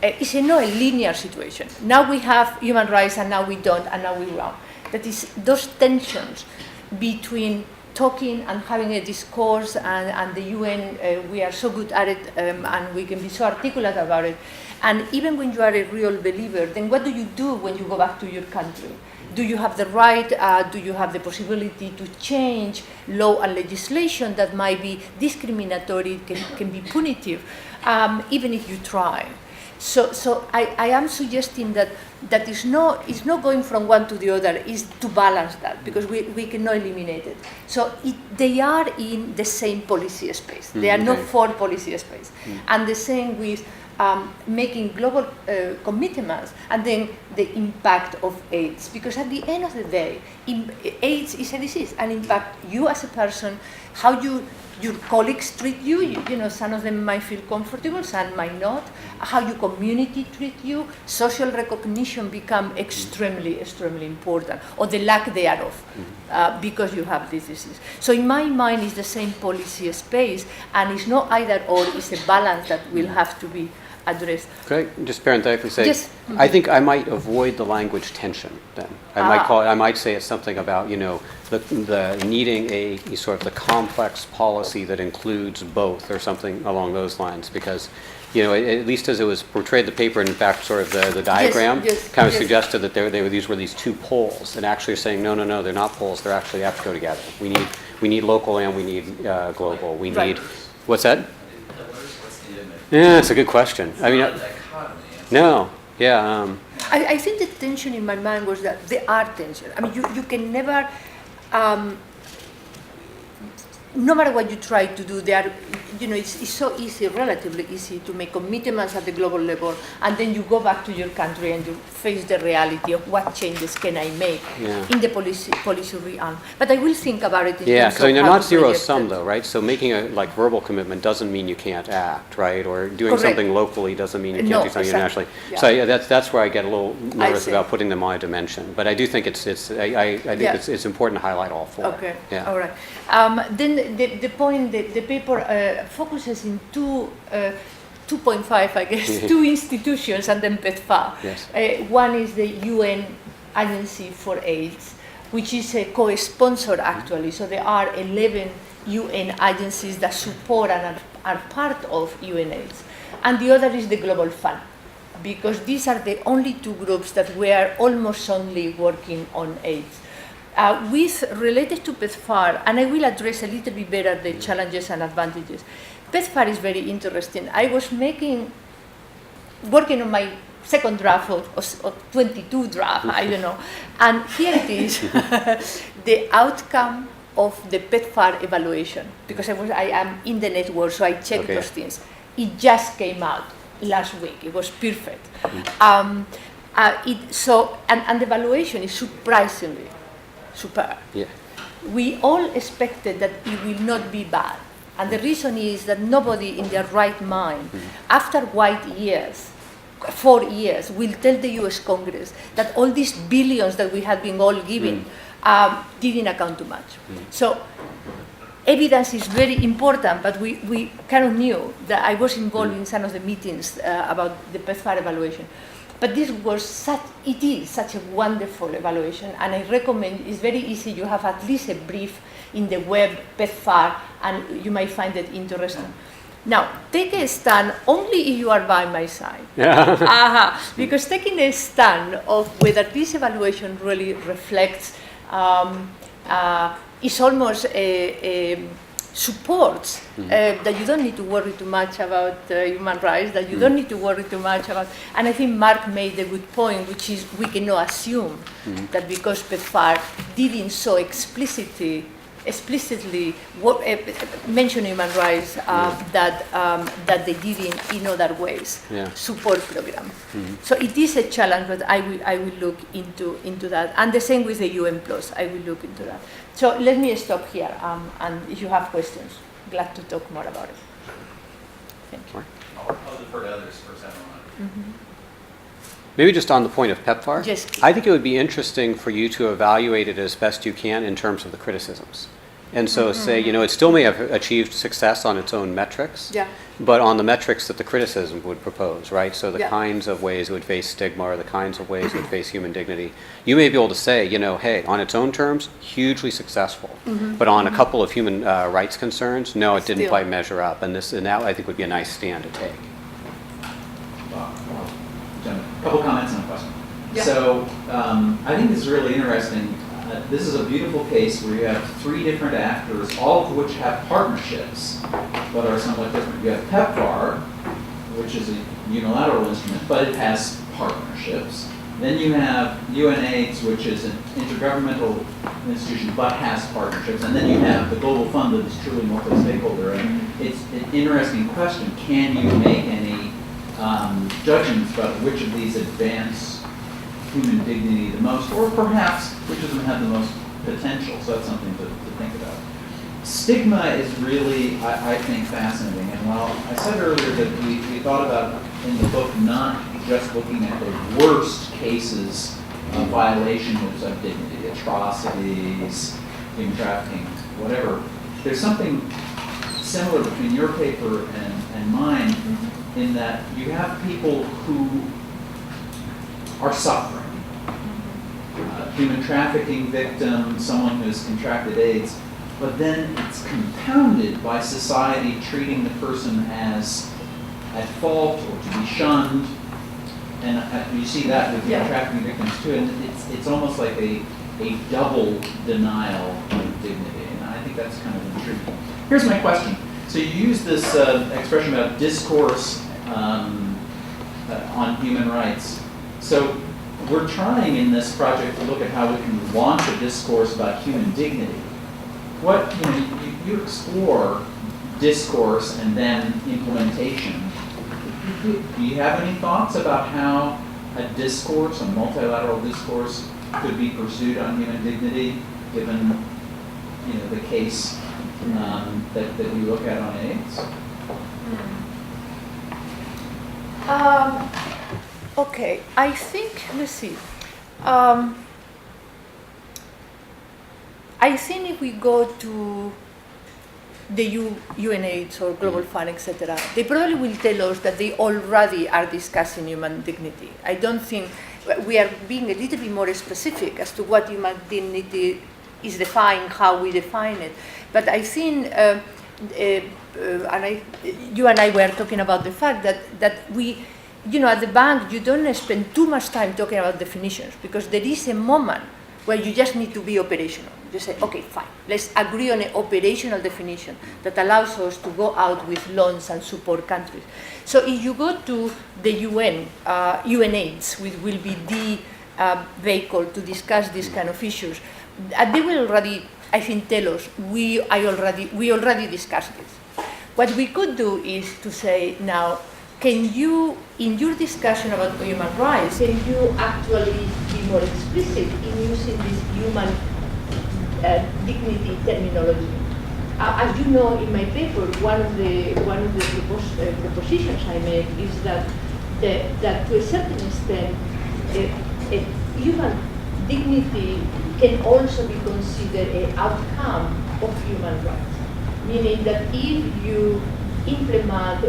it's not a linear situation. Now we have human rights and now we don't and now we won't. That is those tensions between talking and having a discourse and the UN, we are so good at it and we can be so articulate about it. And even when you are a real believer, then what do you do when you go back to your country? Do you have the right, do you have the possibility to change law and legislation that might be discriminatory, can be punitive, even if you try? So I am suggesting that it's not going from one to the other, is to balance that, because we cannot eliminate it. So they are in the same policy space. They are not for policy space. And the same with making global commitments, and then the impact of AIDS. Because at the end of the day, AIDS is a disease and impact you as a person, how your colleagues treat you, some of them might feel comfortable, some might not, how your community treat you, social recognition become extremely, extremely important, or the lack thereof, because you have this disease. So in my mind, it's the same policy space, and it's not either or, it's a balance that will have to be addressed.
Could I just parenthetically say,
yes.
I think I might avoid the language tension then. I might say it's something about, the needing a sort of the complex policy that includes both, or something along those lines, because, at least as it was portrayed in the paper, and in fact, sort of the diagram kind of suggested that these were these two poles, and actually saying, no, they're not poles, they actually have to go together. We need local and we need global. We need, what's that? Yeah, it's a good question. I mean, no, yeah.
I think the tension in my mind was that there are tensions. I mean, you can never, no matter what you try to do, it's so easy, relatively easy, to make commitments at the global level, and then you go back to your country and you face the reality of what changes can I make in the policy realm. But I will think about it.
Yeah, because they're not zero sum though, right? So making a verbal commitment doesn't mean you can't act, right? Or doing something locally doesn't mean you can't do something internationally. Yeah. So that's where I get a little nervous about putting them on a dimension. But I do think it's it's important to highlight all four.
Okay.
Yeah.
All right. Then the point, the paper focuses in 2.5, I guess, two institutions, and then PEPFAR.
Yes.
One is the UN Agency for AIDS, which is a co-sponsor actually. So there are 11 UN agencies that support and are part of UNAIDS. And the other is the Global Fund, because these are the only two groups that were almost only working on AIDS. Related to PEPFAR, and I will address a little bit better the challenges and advantages. PEPFAR is very interesting. I was working on my second draft or 22 draft, I don't know. And here it is, the outcome of the PEPFAR evaluation, because I am in the network, so I checked those things. It just came out last week. It was perfect. And the evaluation is surprisingly superb.
Yeah.
We all expected that it will not be bad, And the reason is that nobody in their right mind, after 4 years, will tell the US Congress that all these billions that we have been all giving didn't account to much. So evidence is very important, but we kind of knew that I was involved in some of the meetings about the PEPFAR evaluation. But this was it is such a wonderful evaluation, and I recommend, it's very easy, you have at least a brief in the web, PEPFAR, and you might find it interesting. Now, take a stand only if you are by my side. Because taking a stand of whether this evaluation really reflects, is almost supports that you don't need to worry too much about human rights, that you don't need to worry too much about, and I think Mark made a good point, which is we cannot assume that because PEPFAR didn't so explicitly mention human rights, that they did in other ways support program. So it is a challenge, but I will look into that, and the same with the UN Plus. I will look into that. So let me stop here, and if you have questions, glad to talk more about it. Thank you.
I'll defer to others for a second.
Maybe just on the point of PEPFAR,
Yes.
I think it would be interesting for you to evaluate it as best you can in terms of the criticisms. And so say, it still may have achieved success on its own metrics, but on the metrics that the criticism would propose, right? So the kinds of ways it would face stigma or the kinds of ways it would face human dignity. You may be able to say, hey, on its own terms, hugely successful. But on a couple of human rights concerns, no, it didn't quite measure up. And that, I think, would be a nice stand to take.
A couple comments and a question. So I think this is really interesting. This is a beautiful case where you have 3 different actors, all of which have partnerships, but are somewhat different. You have PEPFAR, which is a unilateral instrument, but it has partnerships. Then you have UNAIDS, which is an intergovernmental institution, but has partnerships. And then you have the Global Fund that is truly multi-stakeholder. And it's an interesting question. Can you make any judgments about which of these advance human dignity the most, or perhaps which of them have the most potential? So that's something to think about. Stigma is really, I think, fascinating. And while I said earlier that we thought about in the book not just looking at the worst cases of violations of dignity, atrocities, human trafficking, whatever, there's something similar between your paper and mine in that you have people who are suffering. Human trafficking victim, someone who has contracted AIDS, but then it's compounded by society treating the person as at fault or to be shunned, and you see that with human trafficking victims too, and it's almost like a double denial of dignity, and I think that's kind of intriguing. Here's my question. So you use this expression about discourse on human rights. So we're trying in this project to look at how we can launch a discourse about human dignity. What you explore discourse and then implementation. Do you have any thoughts about how a discourse, a multilateral discourse, could be pursued on human dignity, given the case that we look at on AIDS?
Okay, I think, let's see. I think if we go to the UNAIDS or Global Fund, etc., they probably will tell us that they already are discussing human dignity. I don't think we are being a little bit more specific as to what human dignity is defined, how we define it. But I think, you and I were talking about the fact that we, at the bank, you don't spend too much time talking about definitions, because there is a moment where you just need to be operational. You say, okay, fine, let's agree on an operational definition that allows us to go out with loans and support countries. So if you go to the UN, UNAIDS, which will be the vehicle to discuss these kind of issues, they will already, I think, tell us, we already discussed this. What we could do is to say, now, can you, in your discussion about human rights, can you actually be more explicit in using this human dignity terminology? As you know, in my paper, one of the propositions I make is that to a certain extent, human dignity can also be considered an outcome of human rights. Meaning that if you implement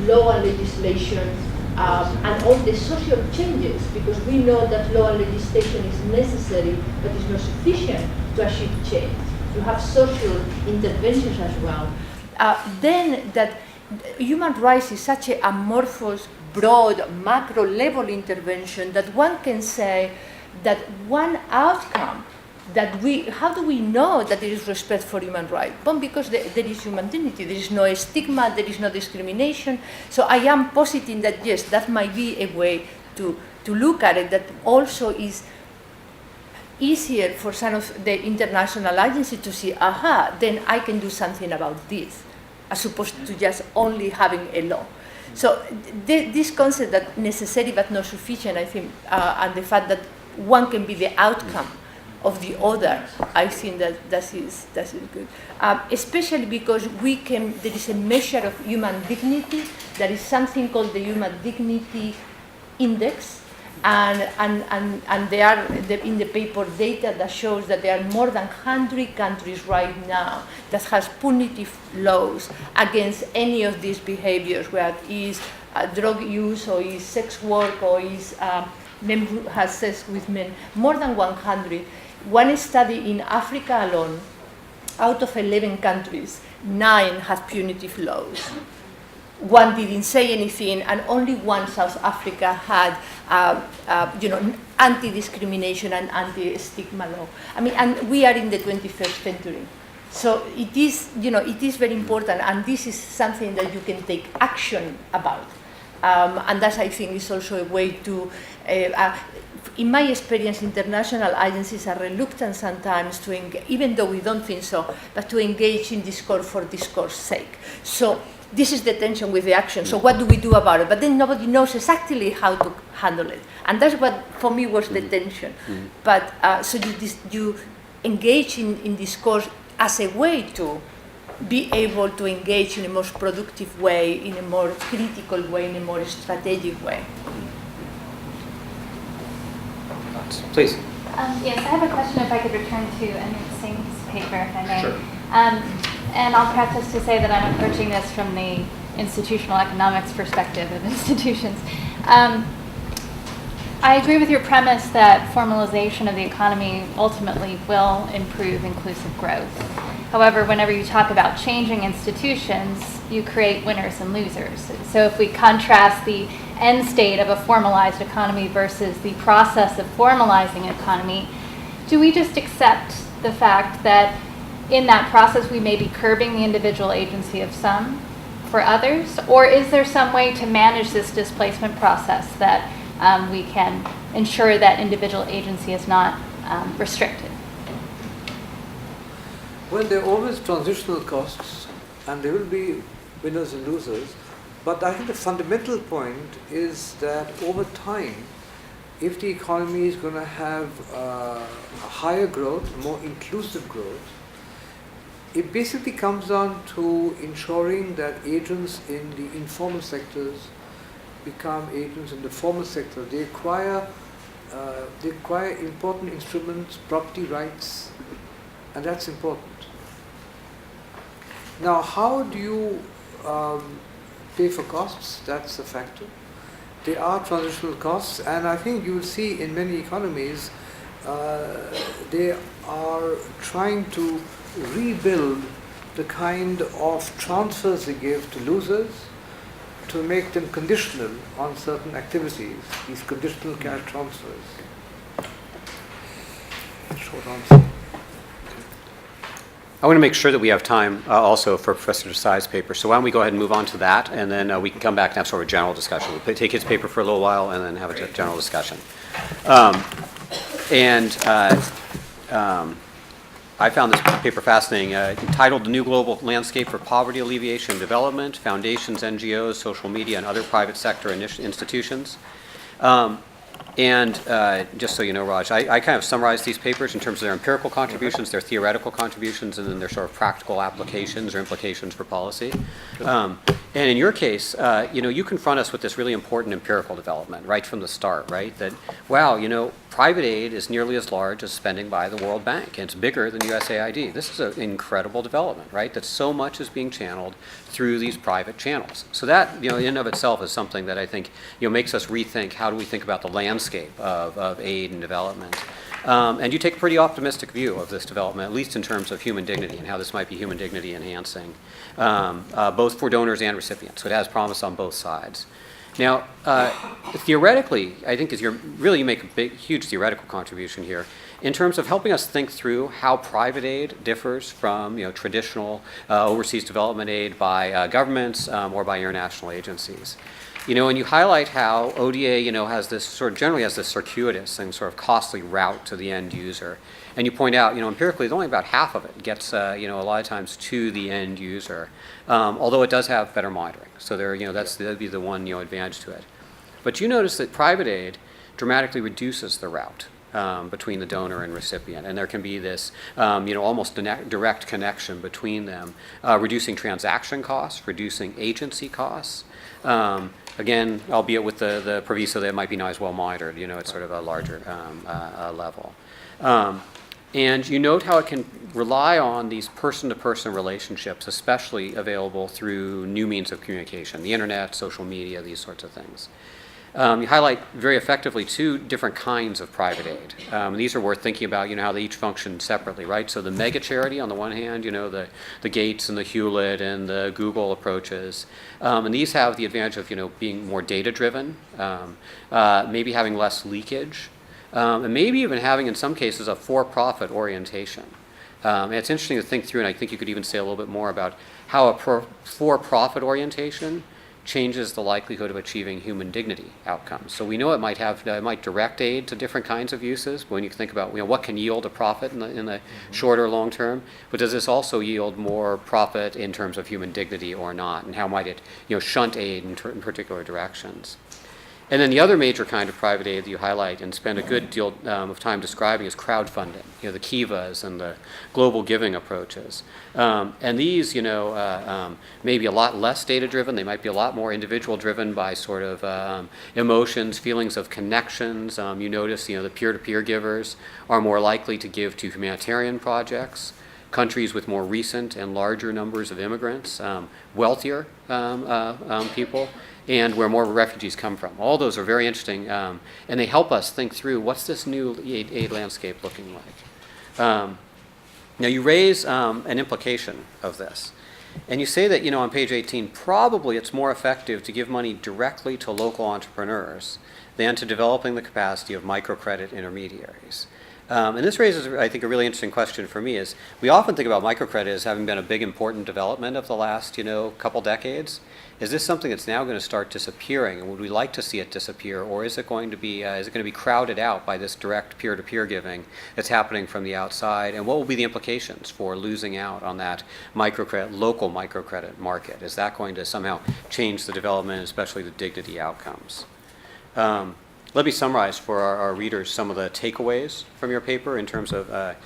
law and legislation and all the social changes, because we know that law and legislation is necessary but is not sufficient to achieve change. You have social interventions as well. Then that human rights is such an amorphous, broad, macro level intervention that one can say that one outcome how do we know that there is respect for human rights? Well, because there is human dignity, there is no stigma, there is no discrimination. So I am positing that yes, that might be a way to look at it, that also is easier for some of the international agencies to see, aha, then I can do something about this, as opposed to just only having a law. So this concept that necessary but not sufficient, I think, and the fact that one can be the outcome of the other, I think that is good. Especially because there is a measure of human dignity. There is something called the Human Dignity Index, and there are in the paper data that shows that there are more than 100 countries right now that has punitive laws against any of these behaviors, whether it is drug use or is sex work or is men who has sex with men, more than 100. One study in Africa alone, out of 11 countries, 9 have punitive laws. One didn't say anything, and only one, South Africa, had anti-discrimination and anti-stigma law. I mean, and we are in the 21st century. So it is very important, and this is something that you can take action about. And that, I think, is also a way to, in my experience, international agencies are reluctant sometimes to engage, even though we don't think so, but to engage in discourse for discourse sake. So this is the tension with the action. So what do we do about it? But then nobody knows exactly how to handle it. And that's what, for me, was the tension. But so you engage in discourse as a way to be able to engage in a more productive way, in a more critical way, in a more strategic way.
Please.
Yes, I have a question if I could return to Anurag Singh's paper, if I may.
Sure.
And I'll preface to say that I'm approaching this from the institutional economics perspective of institutions. I agree with your premise that formalization of the economy ultimately will improve inclusive growth. However, whenever you talk about changing institutions, you create winners and losers. So if we contrast the end state of a formalized economy versus the process of formalizing an economy, do we just accept the fact that in that process we may be curbing the individual agency of some for others? Or is there some way to manage this displacement process that we can ensure that individual agency is not restricted?
Well, there are always transitional costs, and there will be winners and losers. But I think the fundamental point is that over time, if the economy is going to have higher growth, more inclusive growth, it basically comes down to ensuring that agents in the informal sectors become agents in the formal sector. They acquire important instruments, property rights, and that's important. Now, how do you pay for costs? That's a factor. There are transitional costs, and I think you will see in many economies they are trying to rebuild the kind of transfers they give to losers to make them conditional on certain activities, these conditional cash transfers. Short answer.
I want to make sure that we have time also for Professor Desai's paper. So why don't we go ahead and move on to that, and then we can come back and have sort of a general discussion. We'll take his paper for a little while and then have a general discussion. I found this paper fascinating, entitled The New Global Landscape for Poverty Alleviation and Development, Foundations, NGOs, Social Media, and Other Private Sector Institutions. And just so you know, Raj, I kind of summarized these papers in terms of their empirical contributions, their theoretical contributions, and then their sort of practical applications or implications for policy. And in your case, you confront us with this really important empirical development right from the start, right? That, wow, private aid is nearly as large as spending by the World Bank, and it's bigger than USAID. This is an incredible development, right? That so much is being channeled through these private channels. So that, in and of itself is something that I think, makes us rethink how do we think about the landscape of aid and development. And you take a pretty optimistic view of this development, at least in terms of human dignity and how this might be human dignity enhancing, both for donors and recipients. So it has promise on both sides. Now, theoretically, I think you make a huge theoretical contribution here in terms of helping us think through how private aid differs from traditional overseas development aid by governments or by international agencies. And you highlight how ODA, has this generally has this circuitous and sort of costly route to the end user. And you point out, empirically, only about half of it gets, a lot of times to the end user, although it does have better monitoring. So that'd be the one, advantage to it. But you notice that private aid dramatically reduces the route between the donor and recipient, and there can be this, almost direct connection between them, reducing transaction costs, reducing agency costs. Again, albeit with the proviso that it might be not as well monitored, it's sort of a larger level. And you note how it can rely on these person-to-person relationships, especially available through new means of communication, the internet, social media, these sorts of things. You highlight very effectively two different kinds of private aid. These are worth thinking about, how they each function separately, right? So the mega charity on the one hand, the Gates and the Hewlett and the Google approaches. And these have the advantage of, being more data-driven, maybe having less leakage, and maybe even having, in some cases, a for-profit orientation. And it's interesting to think through, and I think you could even say a little bit more about how a for-profit orientation changes the likelihood of achieving human dignity outcomes. So we know it might direct aid to different kinds of uses when you think about what can yield a profit in the short or long term, but does this also yield more profit in terms of human dignity or not, and how might it shunt aid in particular directions. And then the other major kind of private aid that you highlight and spend a good deal of time describing is crowdfunding, the Kivas and the global giving approaches. And these, may be a lot less data-driven. They might be a lot more individual-driven by sort of emotions, feelings of connections. You notice, the peer-to-peer givers are more likely to give to humanitarian projects, countries with more recent and larger numbers of immigrants, wealthier people, and where more refugees come from. All those are very interesting, and they help us think through what's this new aid landscape looking like. Now you raise an implication of this, and you say that on page 18, probably it's more effective to give money directly to local entrepreneurs than to developing the capacity of microcredit intermediaries. And this raises, I think, a really interesting question for me is we often think about microcredit as having been a big important development of the last, couple decades. Is this something that's now going to start disappearing, and would we like to see it disappear, or is it going to be crowded out by this direct peer-to-peer giving that's happening from the outside? And what will be the implications for losing out on that local microcredit market? Is that going to somehow change the development, especially the dignity outcomes? Let me summarize for our readers some of the takeaways from your paper in terms of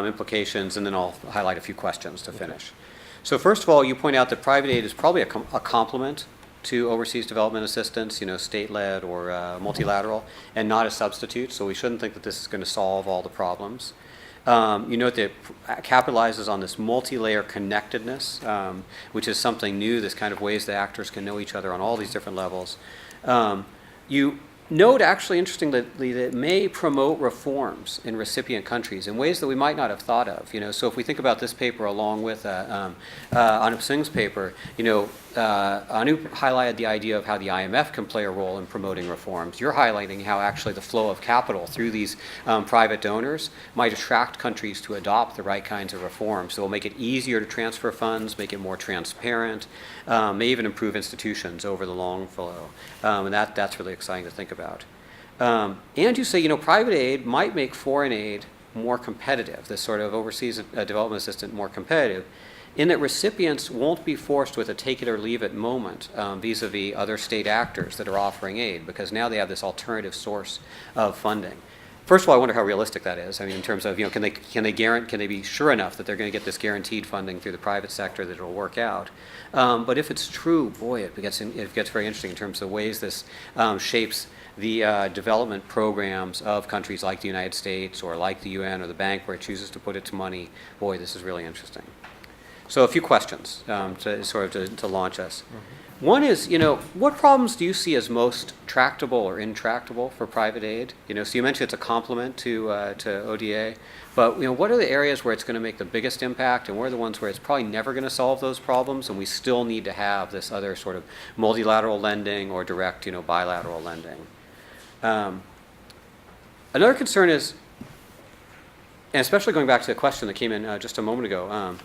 implications, and then I'll highlight a few questions to finish. So first of all, you point out that private aid is probably a complement to overseas development assistance, state-led or multilateral, and not a substitute, so we shouldn't think that this is going to solve all the problems. You note that it capitalizes on this multi-layer connectedness, which is something new, this kind of ways that actors can know each other on all these different levels. You note, actually, interestingly, that it may promote reforms in recipient countries in ways that we might not have thought of. So if we think about this paper along with Anup Singh's paper, Anup highlighted the idea of how the IMF can play a role in promoting reforms. You're highlighting how actually the flow of capital through these private donors might attract countries to adopt the right kinds of reforms. So it'll make it easier to transfer funds, make it more transparent, may even improve institutions over the long flow. And that's really exciting to think about. And you say, private aid might make foreign aid more competitive, this sort of overseas development assistance more competitive, in that recipients won't be forced with a take it or leave it moment vis-a-vis other state actors that are offering aid, because now they have this alternative source of funding. First of all, I wonder how realistic that is. I mean, in terms of, can they be sure enough that they're going to get this guaranteed funding through the private sector that it'll work out? But if it's true, boy, it gets very interesting in terms of ways this shapes the development programs of countries like the United States or like the UN or the bank where it chooses to put its money. Boy, this is really interesting. So a few questions to launch us. One is, what problems do you see as most tractable or intractable for private aid? So you mentioned it's a complement to ODA, but what are the areas where it's going to make the biggest impact, and what are the ones where it's probably never going to solve those problems, and we still need to have this other sort of multilateral lending or direct, bilateral lending? Another concern is, and especially going back to the question that came in just a moment ago,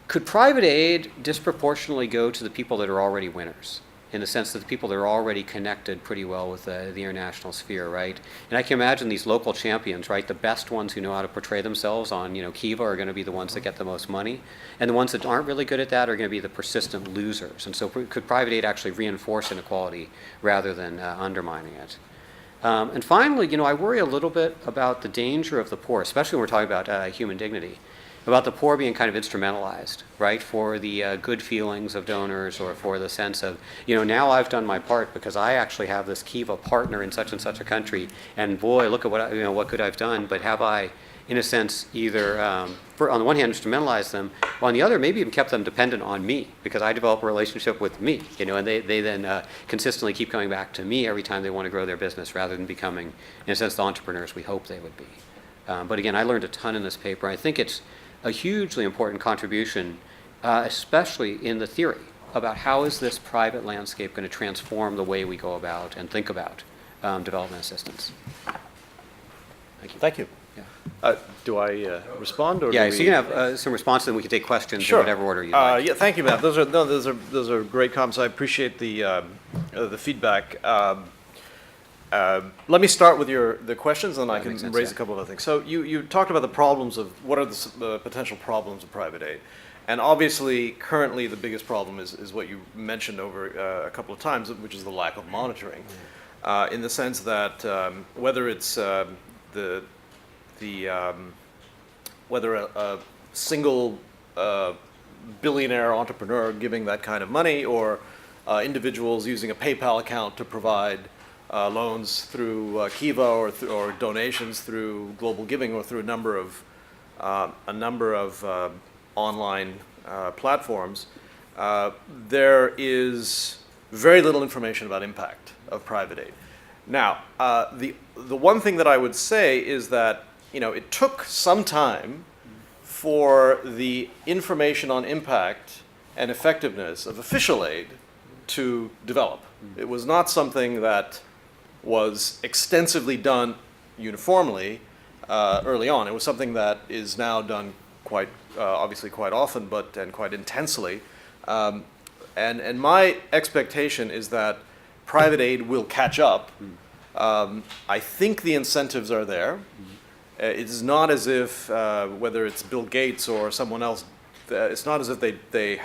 could private aid disproportionately go to the people that are already winners, in the sense that the people that are already connected pretty well with the international sphere, right? And I can imagine these local champions, right? The best ones who know how to portray themselves on, Kiva are going to be the ones that get the most money. And the ones that aren't really good at that are going to be the persistent losers. And so could private aid actually reinforce inequality rather than undermining it? And finally, I worry a little bit about the danger of the poor, especially when we're talking about human dignity, about the poor being kind of instrumentalized, right, for the good feelings of donors, or for the sense of, now I've done my part because I actually have this Kiva partner in such and such a country, and boy, look at what what good I've done. But have I, in a sense, either on the one hand instrumentalized them, while on the other maybe even kept them dependent on me because I develop a relationship with me, and they then consistently keep coming back to me every time they want to grow their business, rather than becoming, in a sense, the entrepreneurs we hope they would be. But again, I learned a ton in this paper. I think it's a hugely important contribution, especially in the theory about how is this private landscape going to transform the way we go about and think about development assistance. Thank you.
Thank you.
Yeah.
Do I respond, or
Yeah,
do
so you can have some response, and we can take questions
Sure.
in whatever order you like.
Yeah, thank you, Matt. Those are great comments. I appreciate the feedback. Let me start with the questions, and then I
That
can
makes sense,
raise
yeah.
a couple of other things. So you talked about the problems of what are the potential problems of private aid, and obviously currently the biggest problem is what you mentioned over a couple of times, which is the lack of monitoring, in the sense that whether it's whether a single billionaire entrepreneur giving that kind of money, or individuals using a PayPal account to provide loans through Kiva, or donations through Global Giving, or through a number of online platforms, there is very little information about impact of private aid. Now, the one thing that I would say is that it took some time for the information on impact and effectiveness of official aid to develop. It was not something that was extensively done uniformly early on. It was something that is now done quite obviously quite often, and quite intensely. And my expectation is that private aid will catch up. I think the incentives are there. It is not as if whether it's Bill Gates or someone else, it's not as if they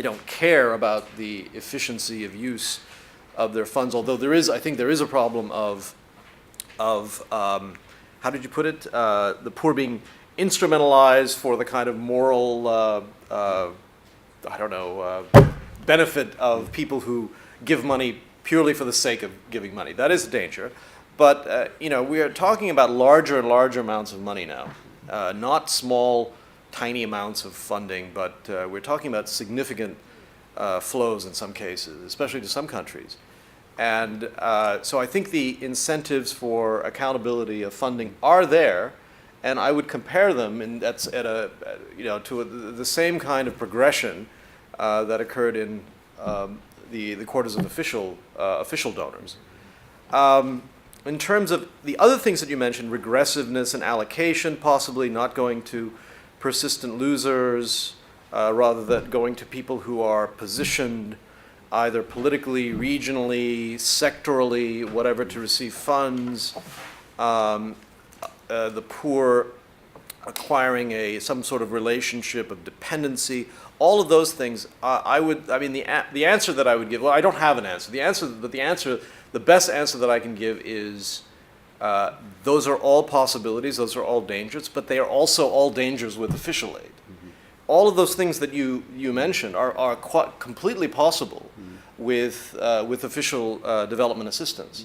don't care about the efficiency of use of their funds, although I think there is a problem of how did you put it? The poor being instrumentalized for the kind of moral, benefit of people who give money purely for the sake of giving money. That is a danger. But we are talking about larger and larger amounts of money now, not small, tiny amounts of funding, but we're talking about significant flows in some cases, especially to some countries. And so I think the incentives for accountability of funding are there, and I would compare them, and that's to the same kind of progression that occurred in the quarters of official donors. In terms of the other things that you mentioned, regressiveness and allocation, possibly not going to persistent losers, rather than going to people who are positioned either politically, regionally, sectorally, whatever, to receive funds. The poor acquiring some sort of relationship of dependency. All of those things, the answer that I would give, well, I don't have an answer. The best answer that I can give is those are all possibilities, those are all dangers, but they are also all dangers with official aid. All of those things that you mentioned are quite completely possible with official development assistance.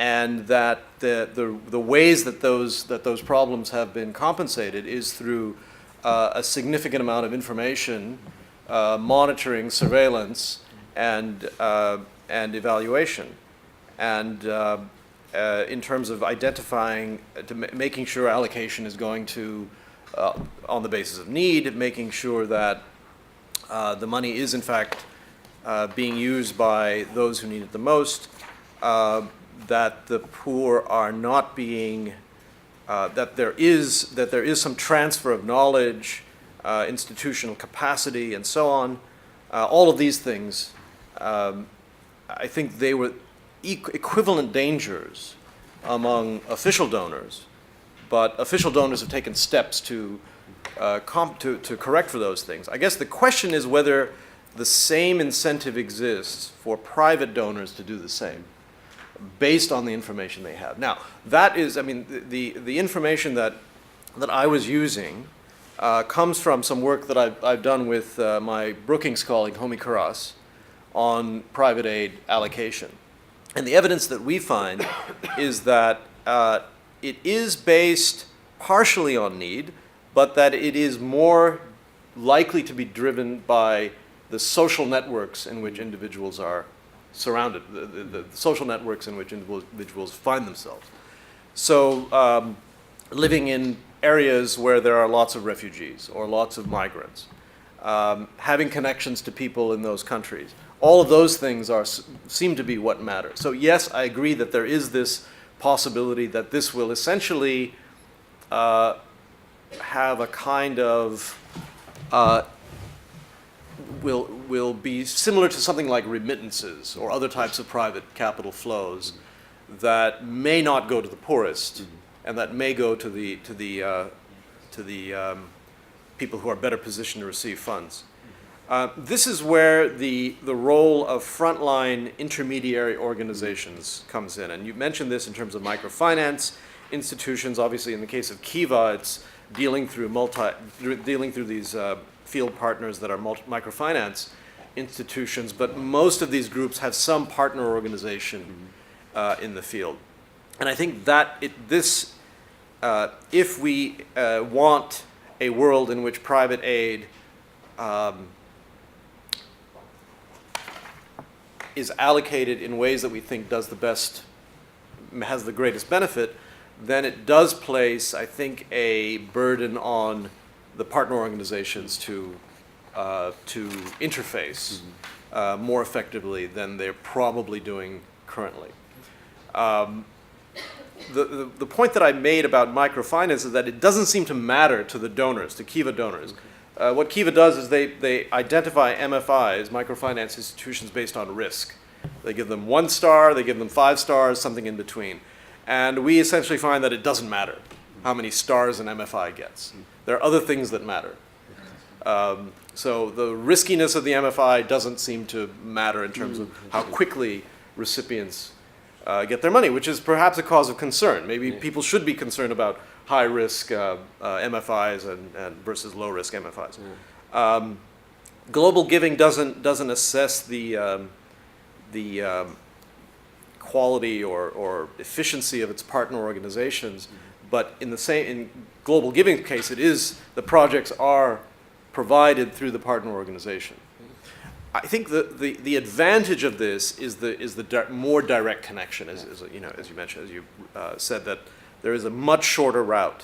And that the ways that those problems have been compensated is through a significant amount of information, monitoring, surveillance, and evaluation, and in terms of identifying, making sure allocation is going to on the basis of need, making sure that the money is in fact being used by those who need it the most. That the poor are not being, that there is some transfer of knowledge, institutional capacity, and so on. All of these things, I think they were equivalent dangers among official donors, but official donors have taken steps to correct for those things. I guess the question is whether the same incentive exists for private donors to do the same, based on the information they have. Now, that is, the information that I was using comes from some work that I've done with my Brookings colleague, Homi Karas, on private aid allocation. And the evidence that we find is that it is based partially on need, but that it is more likely to be driven by the social networks in which individuals are surrounded, the social networks in which individuals find themselves. So living in areas where there are lots of refugees or lots of migrants, having connections to people in those countries, all of those things seem to be what matter. So yes, I agree that there is this possibility that this will essentially have a kind of will be similar to something like remittances or other types of private capital flows that may not go to the poorest, and that may go to the people who are better positioned to receive funds. This is where the role of frontline intermediary organizations comes in, and you mentioned this in terms of microfinance institutions. Obviously, in the case of Kiva, it's dealing through these field partners that are microfinance institutions, but most of these groups have some partner organization in the field. And I think that if we want a world in which private aid is allocated in ways that we think has the greatest benefit, then it does place, I think, a burden on the partner organizations to interface more effectively than they're probably doing currently. The point that I made about microfinance is that it doesn't seem to matter to the donors, to Kiva donors. What Kiva does is they identify MFIs, microfinance institutions, based on risk. They give them 1 star, they give them 5 stars, something in between. And we essentially find that it doesn't matter how many stars an MFI gets. There are other things that matter. So the riskiness of the MFI doesn't seem to matter in terms of how quickly recipients get their money, which is perhaps a cause of concern. Maybe people should be concerned about high-risk MFIs and versus low-risk MFIs. Global Giving doesn't assess the quality or efficiency of its partner organizations, but in Global Giving's case, it is the projects are provided through the partner organization. I think the advantage of this is the more direct connection, as you mentioned, as you said, that there is a much shorter route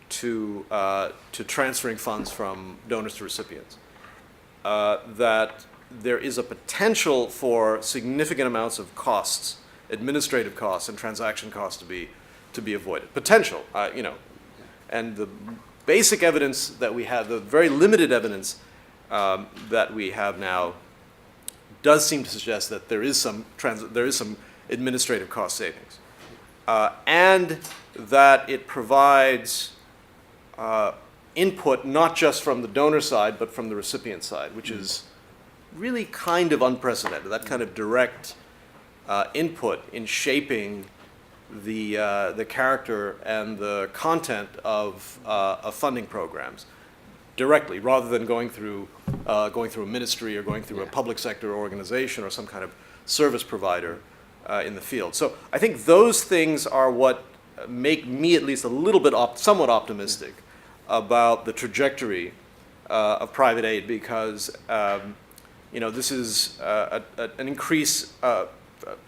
to transferring funds from donors to recipients. That there is a potential for significant amounts of costs, administrative costs and transaction costs to be avoided. Potential, and the basic evidence that we have, the very limited evidence that we have now, does seem to suggest that there is some administrative cost savings, and that it provides input not just from the donor side, but from the recipient side, which is really kind of unprecedented, that kind of direct input in shaping the character and the content of funding programs directly, rather than going through a ministry or going through a public sector organization or some kind of service provider in the field. So I think those things are what make me at least a little bit somewhat optimistic about the trajectory of private aid, because this is an increase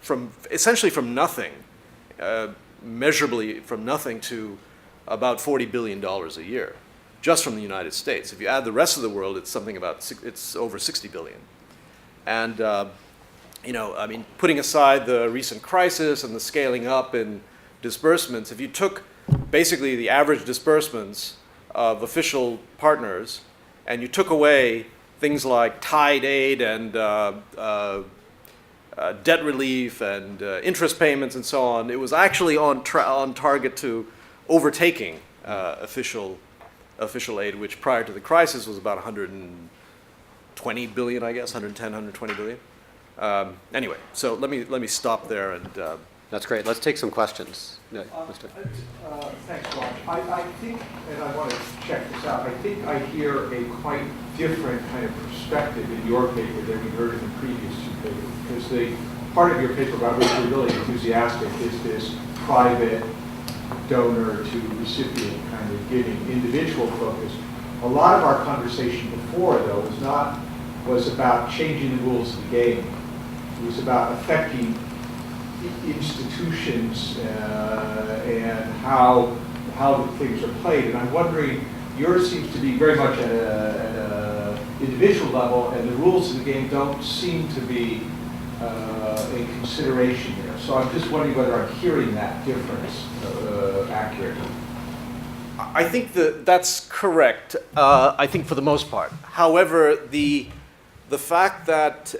from essentially from nothing, measurably from nothing, to about $40 billion a year, just from the United States. If you add the rest of the world, it's something it's over 60 billion. And putting aside the recent crisis and the scaling up in disbursements, if you took basically the average disbursements of official partners and you took away things like tide aid and debt relief and interest payments and so on, it was actually on target to overtaking official aid, which prior to the crisis was about 120 billion, I guess, 110, 120 billion. Anyway, so let me stop there and.
That's great. Let's take some questions. Yeah,
Thanks, Raj. I think, and I want to check this out, I think I hear a quite different kind of perspective in your paper than we heard in the previous two papers. Because the part of your paper about which we're really enthusiastic is this private donor to recipient kind of giving, individual focus. A lot of our conversation before, though, was about changing the rules of the game. It was about affecting institutions and how things are played. And I'm wondering, yours seems to be very much at an individual level, and the rules of the game don't seem to be a consideration there. So I'm just wondering whether I'm hearing that difference accurately.
I think that's correct, I think for the most part. However, the fact that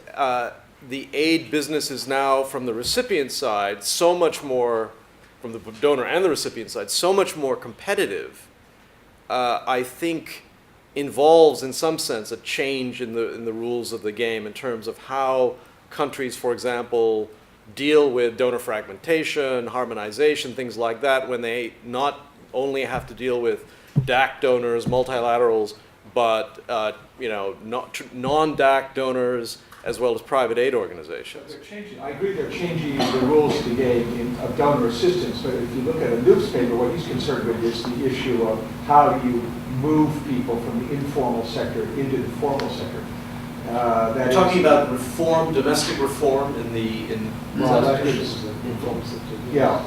the aid business is now, from the recipient side, so much more, from the donor and the recipient side, so much more competitive, I think involves, in some sense, a change in the rules of the game in terms of how countries, for example, deal with donor fragmentation, harmonization, things like that, when they not only have to deal with DAC donors, multilaterals, but non-DAC donors, as well as private aid organizations.
I agree they're changing the rules of the game of donor assistance, but if you look at a newspaper, what he's concerned with is the issue of how do you move people from the informal sector into the formal sector.
You're talking about reform, domestic reform in
informal sector. Yeah.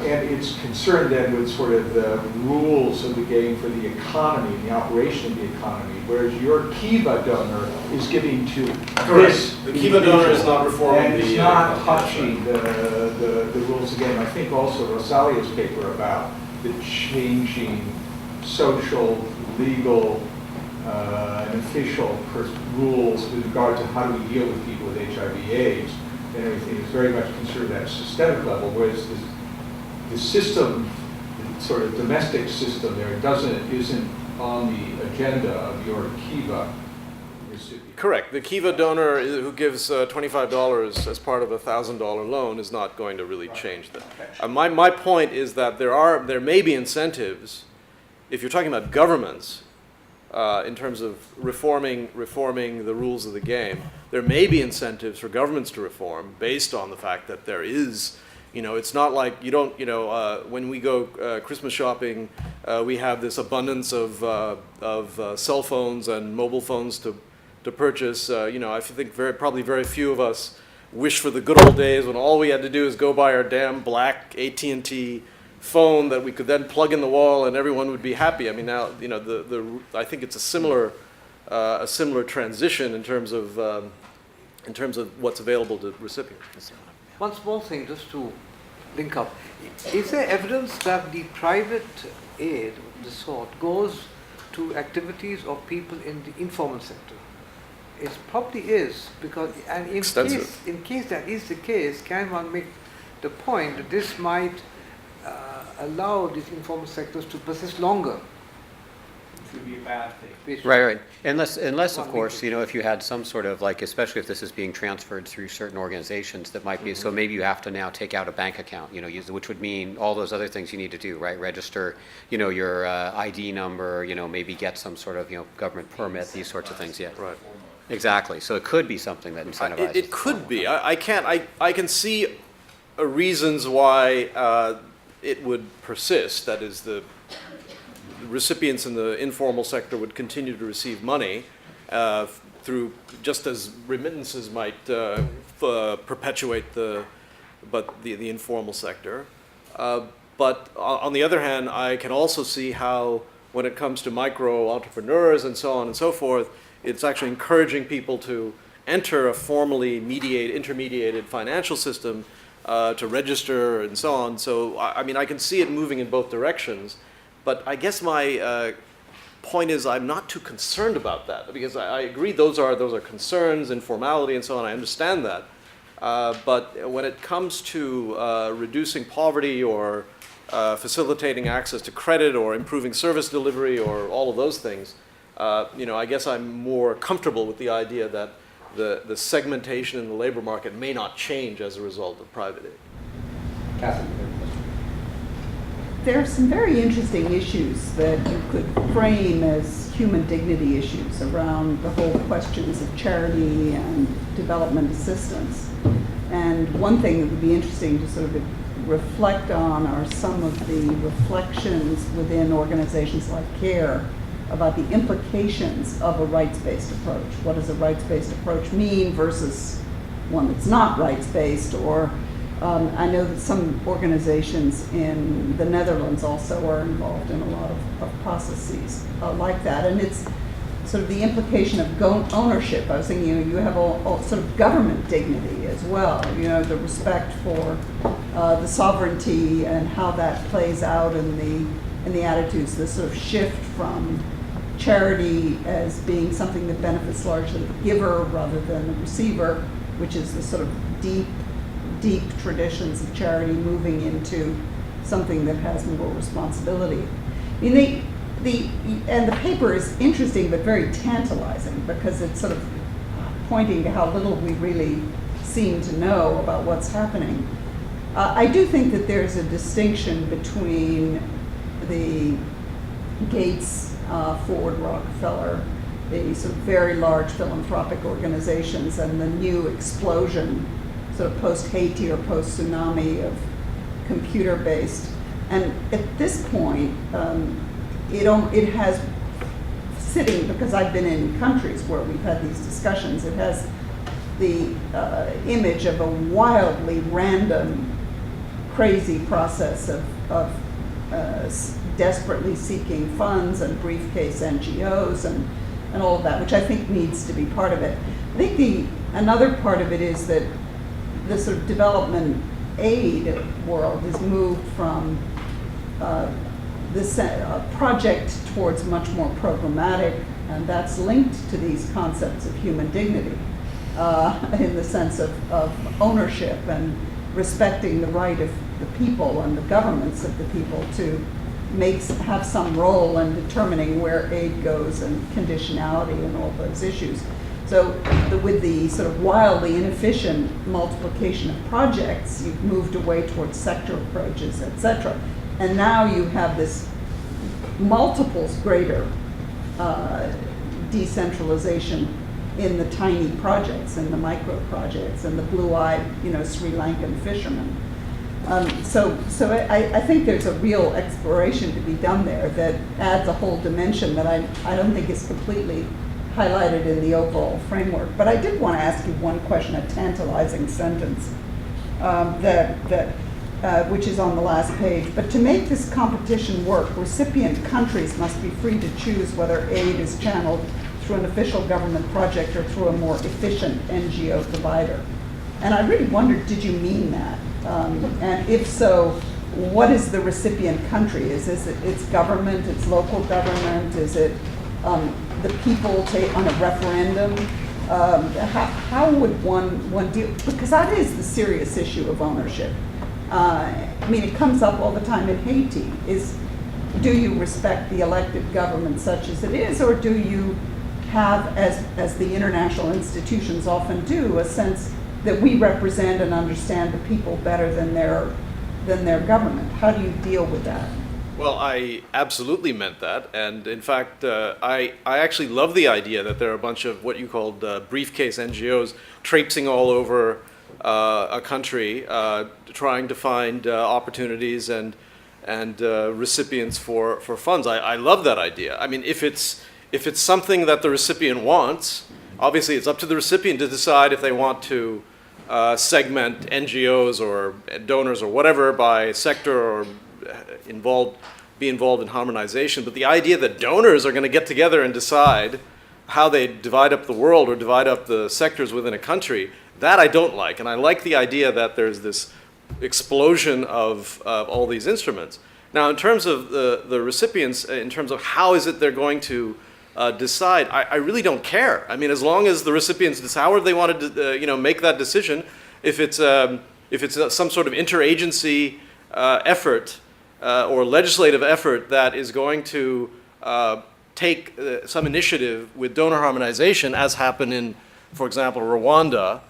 And it's concerned then with sort of the rules of the game for the economy, the operation of the economy, whereas your Kiva donor is giving to this.
The Kiva donor is not reforming
and it's not touching the rules of the game. I think also Rosalio's paper about the changing social, legal, and official rules with regard to how do we deal with people with HIV/AIDS and everything is very much concerned at a systemic level, whereas the system, the sort of domestic system there, isn't on the agenda of your Kiva recipient.
Correct. The Kiva donor who gives $25 as part of a $1,000 loan is not going to really change that. My point is that there may be incentives, if you're talking about governments, in terms of reforming the rules of the game, there may be incentives for governments to reform based on the fact that there is, it's not like you don't, when we go Christmas shopping, we have this abundance of cell phones and mobile phones to purchase. I think probably very few of us wish for the good old days when all we had to do is go buy our damn black AT&T phone that we could then plug in the wall and everyone would be happy. I mean, now I think it's a similar transition in terms of what's available to recipients.
One small thing just to link up. Is there evidence that the private aid of this sort goes to activities of people in the informal sector? It probably is, because, and in case that is the case, can one make the point that this might allow these informal sectors to persist longer
would be a bad thing.
Right. Unless of course, if you had some sort of especially if this is being transferred through certain organizations, that might be, so maybe you have to now take out a bank account, which would mean all those other things you need to do, right? Register, your ID number, maybe get some sort of, government permit, these sorts of things, yeah.
Right.
Exactly. So it could be something that incentivizes.
It could be. I can see reasons why it would persist. That is, the recipients in the informal sector would continue to receive money through, just as remittances might perpetuate the informal sector. But on the other hand, I can also see how, when it comes to micro entrepreneurs and so on and so forth, it's actually encouraging people to enter a formally intermediated financial system to register and so on. So, I can see it moving in both directions. But I guess my point is I'm not too concerned about that, because I agree those are concerns, informality and so on. I understand that. But when it comes to reducing poverty or facilitating access to credit or improving service delivery or all of those things, I guess I'm more comfortable with the idea that the segmentation in the labor market may not change as a result of private aid.
Catherine.
There are some very interesting issues that you could frame as human dignity issues around the whole questions of charity and development assistance. And one thing that would be interesting to sort of reflect on are some of the reflections within organizations like CARE about the implications of a rights-based approach. What does a rights-based approach mean versus one that's not rights-based? Or I know that some organizations in the Netherlands also are involved in a lot of processes like that. And it's sort of the implication of ownership. I was thinking, you have all sort of government dignity as well, the respect for the sovereignty and how that plays out in the attitudes, the sort of shift from charity as being something that benefits largely the giver rather than the receiver, which is the sort of deep traditions of charity moving into something that has more responsibility. I mean, the paper is interesting but very tantalizing, because it's sort of pointing to how little we really seem to know about what's happening. I do think that there's a distinction between the Gates, Ford, Rockefeller, the sort of very large philanthropic organizations, and the new explosion, sort of post-Haiti or post-tsunami of computer-based. And at this point, it has sitting, because I've been in countries where we've had these discussions, it has the image of a wildly random, crazy process of desperately seeking funds and briefcase NGOs and all of that, which I think needs to be part of it. I think another part of it is that the sort of development aid world has moved from this project towards much more programmatic, and that's linked to these concepts of human dignity in the sense of ownership and respecting the right of the people and the governments of the people to have some role in determining where aid goes and conditionality and all those issues. So with the sort of wildly inefficient multiplication of projects, you've moved away towards sector approaches, et cetera. And now you have this multiples greater decentralization in the tiny projects and the micro projects and the blue-eyed, Sri Lankan fishermen. So I think there's a real exploration to be done there that adds a whole dimension that I don't think is completely highlighted in the overall framework. But I did want to ask you one question, a tantalizing sentence which is on the last page. But to make this competition work, recipient countries must be free to choose whether aid is channeled through an official government project or through a more efficient NGO provider. And I really wondered, did you mean that? And if so, what is the recipient country? Is it its government, its local government? Is it the people take on a referendum? How would one deal? Because that is the serious issue of ownership. I mean, it comes up all the time in Haiti. do you respect the elected government such as it is, or do you have, as the international institutions often do, a sense that we represent and understand the people better than their government? How do you deal with that?
Well, I absolutely meant that, and in fact, I actually love the idea that there are a bunch of what you called briefcase NGOs traipsing all over a country, trying to find opportunities and recipients for funds. I love that idea. I mean, if it's something that the recipient wants, obviously it's up to the recipient to decide if they want to segment NGOs or donors or whatever by sector or be involved in harmonization. But the idea that donors are going to get together and decide how they divide up the world or divide up the sectors within a country, that I don't like. And I like the idea that there's this explosion of all these instruments. Now, in terms of the recipients, in terms of how is it they're going to decide, I really don't care. I mean, as long as the recipients decide however they want to, make that decision. If it's some sort of interagency effort or legislative effort that is going to take some initiative with donor harmonization, as happened in, for example, Rwanda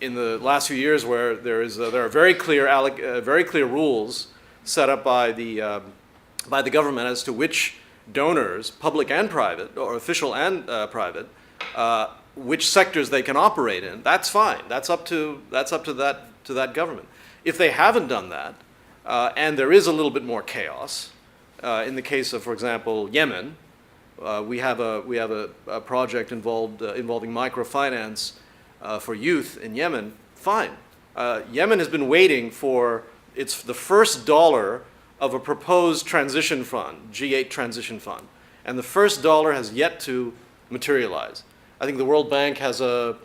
in the last few years, where there are very clear rules set up by the government as to which donors, public and private, or official and private, which sectors they can operate in. That's fine. That's up to that government. If they haven't done that, and there is a little bit more chaos, in the case of, for example, Yemen, we have a project involving microfinance for youth in Yemen. Fine. Yemen has been waiting for the first dollar of a proposed transition fund, G8 transition fund, and the first dollar has yet to materialize. I think the World Bank has a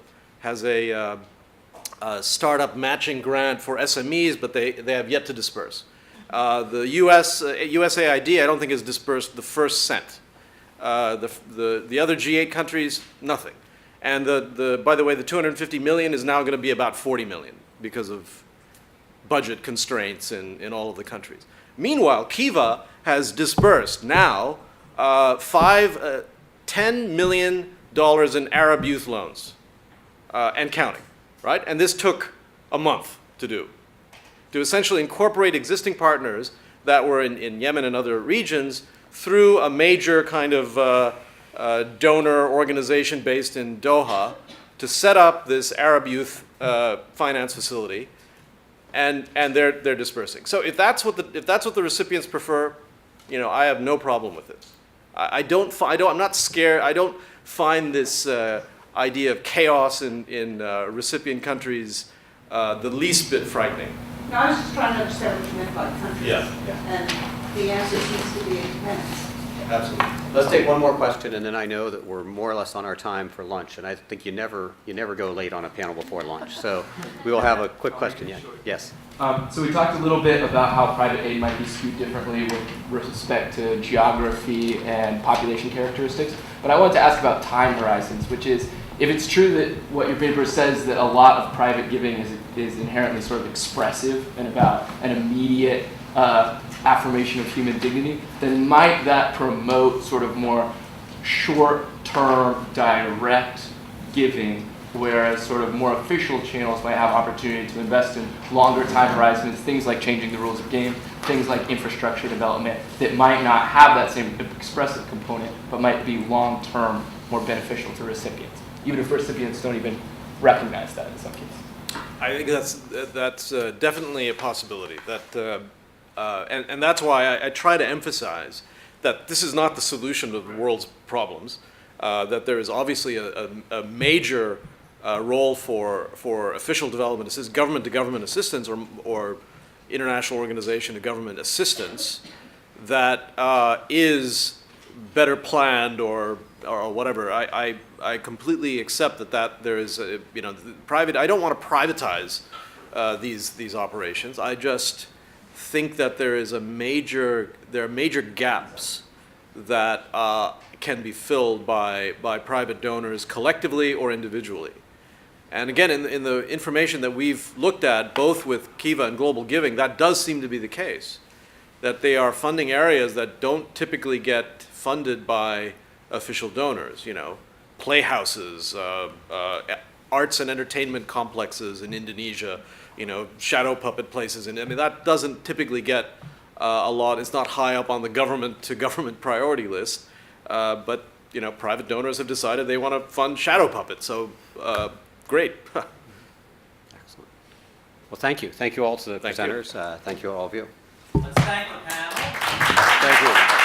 startup matching grant for SMEs, but they have yet to disperse. The USAID, I don't think, has dispersed the first cent. The other G8 countries, nothing. And by the way, the 250 million is now going to be about 40 million because of budget constraints in all of the countries. Meanwhile, Kiva has dispersed now $10 million in Arab youth loans and counting, right? And this took a month to do, to essentially incorporate existing partners that were in Yemen and other regions through a major kind of donor organization based in Doha to set up this Arab youth finance facility, and they're dispersing. So if that's what the recipients prefer, I have no problem with it. I'm not scared. I don't find this idea of chaos in recipient countries the least bit frightening.
No, I was just trying to understand what you meant by countries.
Yeah.
And the answer seems to be it depends.
Absolutely.
Let's take one more question, and then I know that we're more or less on our time for lunch, and I think you never go late on a panel before lunch. So we will have a quick question. Yeah. Yes.
So we talked a little bit about how private aid might be skewed differently with respect to geography and population characteristics, but I wanted to ask about time horizons, which is, if it's true that what your paper says that a lot of private giving is inherently sort of expressive and about an immediate affirmation of human dignity, then might that promote sort of more short-term, direct giving, whereas sort of more official channels might have opportunity to invest in longer time horizons, things like changing the rules of game, things like infrastructure development that might not have that same expressive component, but might be long-term more beneficial to recipients, even if recipients don't even recognize that in some cases.
I think that's definitely a possibility. And that's why I try to emphasize that this is not the solution to the world's problems. That there is obviously a major role for official development assistance, government-to-government assistance, or international organization-to-government assistance that is better planned or whatever. I completely accept that there is private. I don't want to privatize these operations. I just think that there are major gaps that can be filled by private donors collectively or individually. And again, in the information that we've looked at, both with Kiva and Global Giving, that does seem to be the case. that they are funding areas that don't typically get funded by official donors, you know, playhouses, arts and entertainment complexes in Indonesia, you know, shadow puppet places. And I mean, that doesn't typically get a lot. It's not high up on the government to government priority list. But, you know, private donors have decided they want to fund shadow puppets. So great.
Excellent. Well, thank you. Thank you all to the
Thank you.
presenters. Thank you all of you.
Let's thank the panel.
Thank you.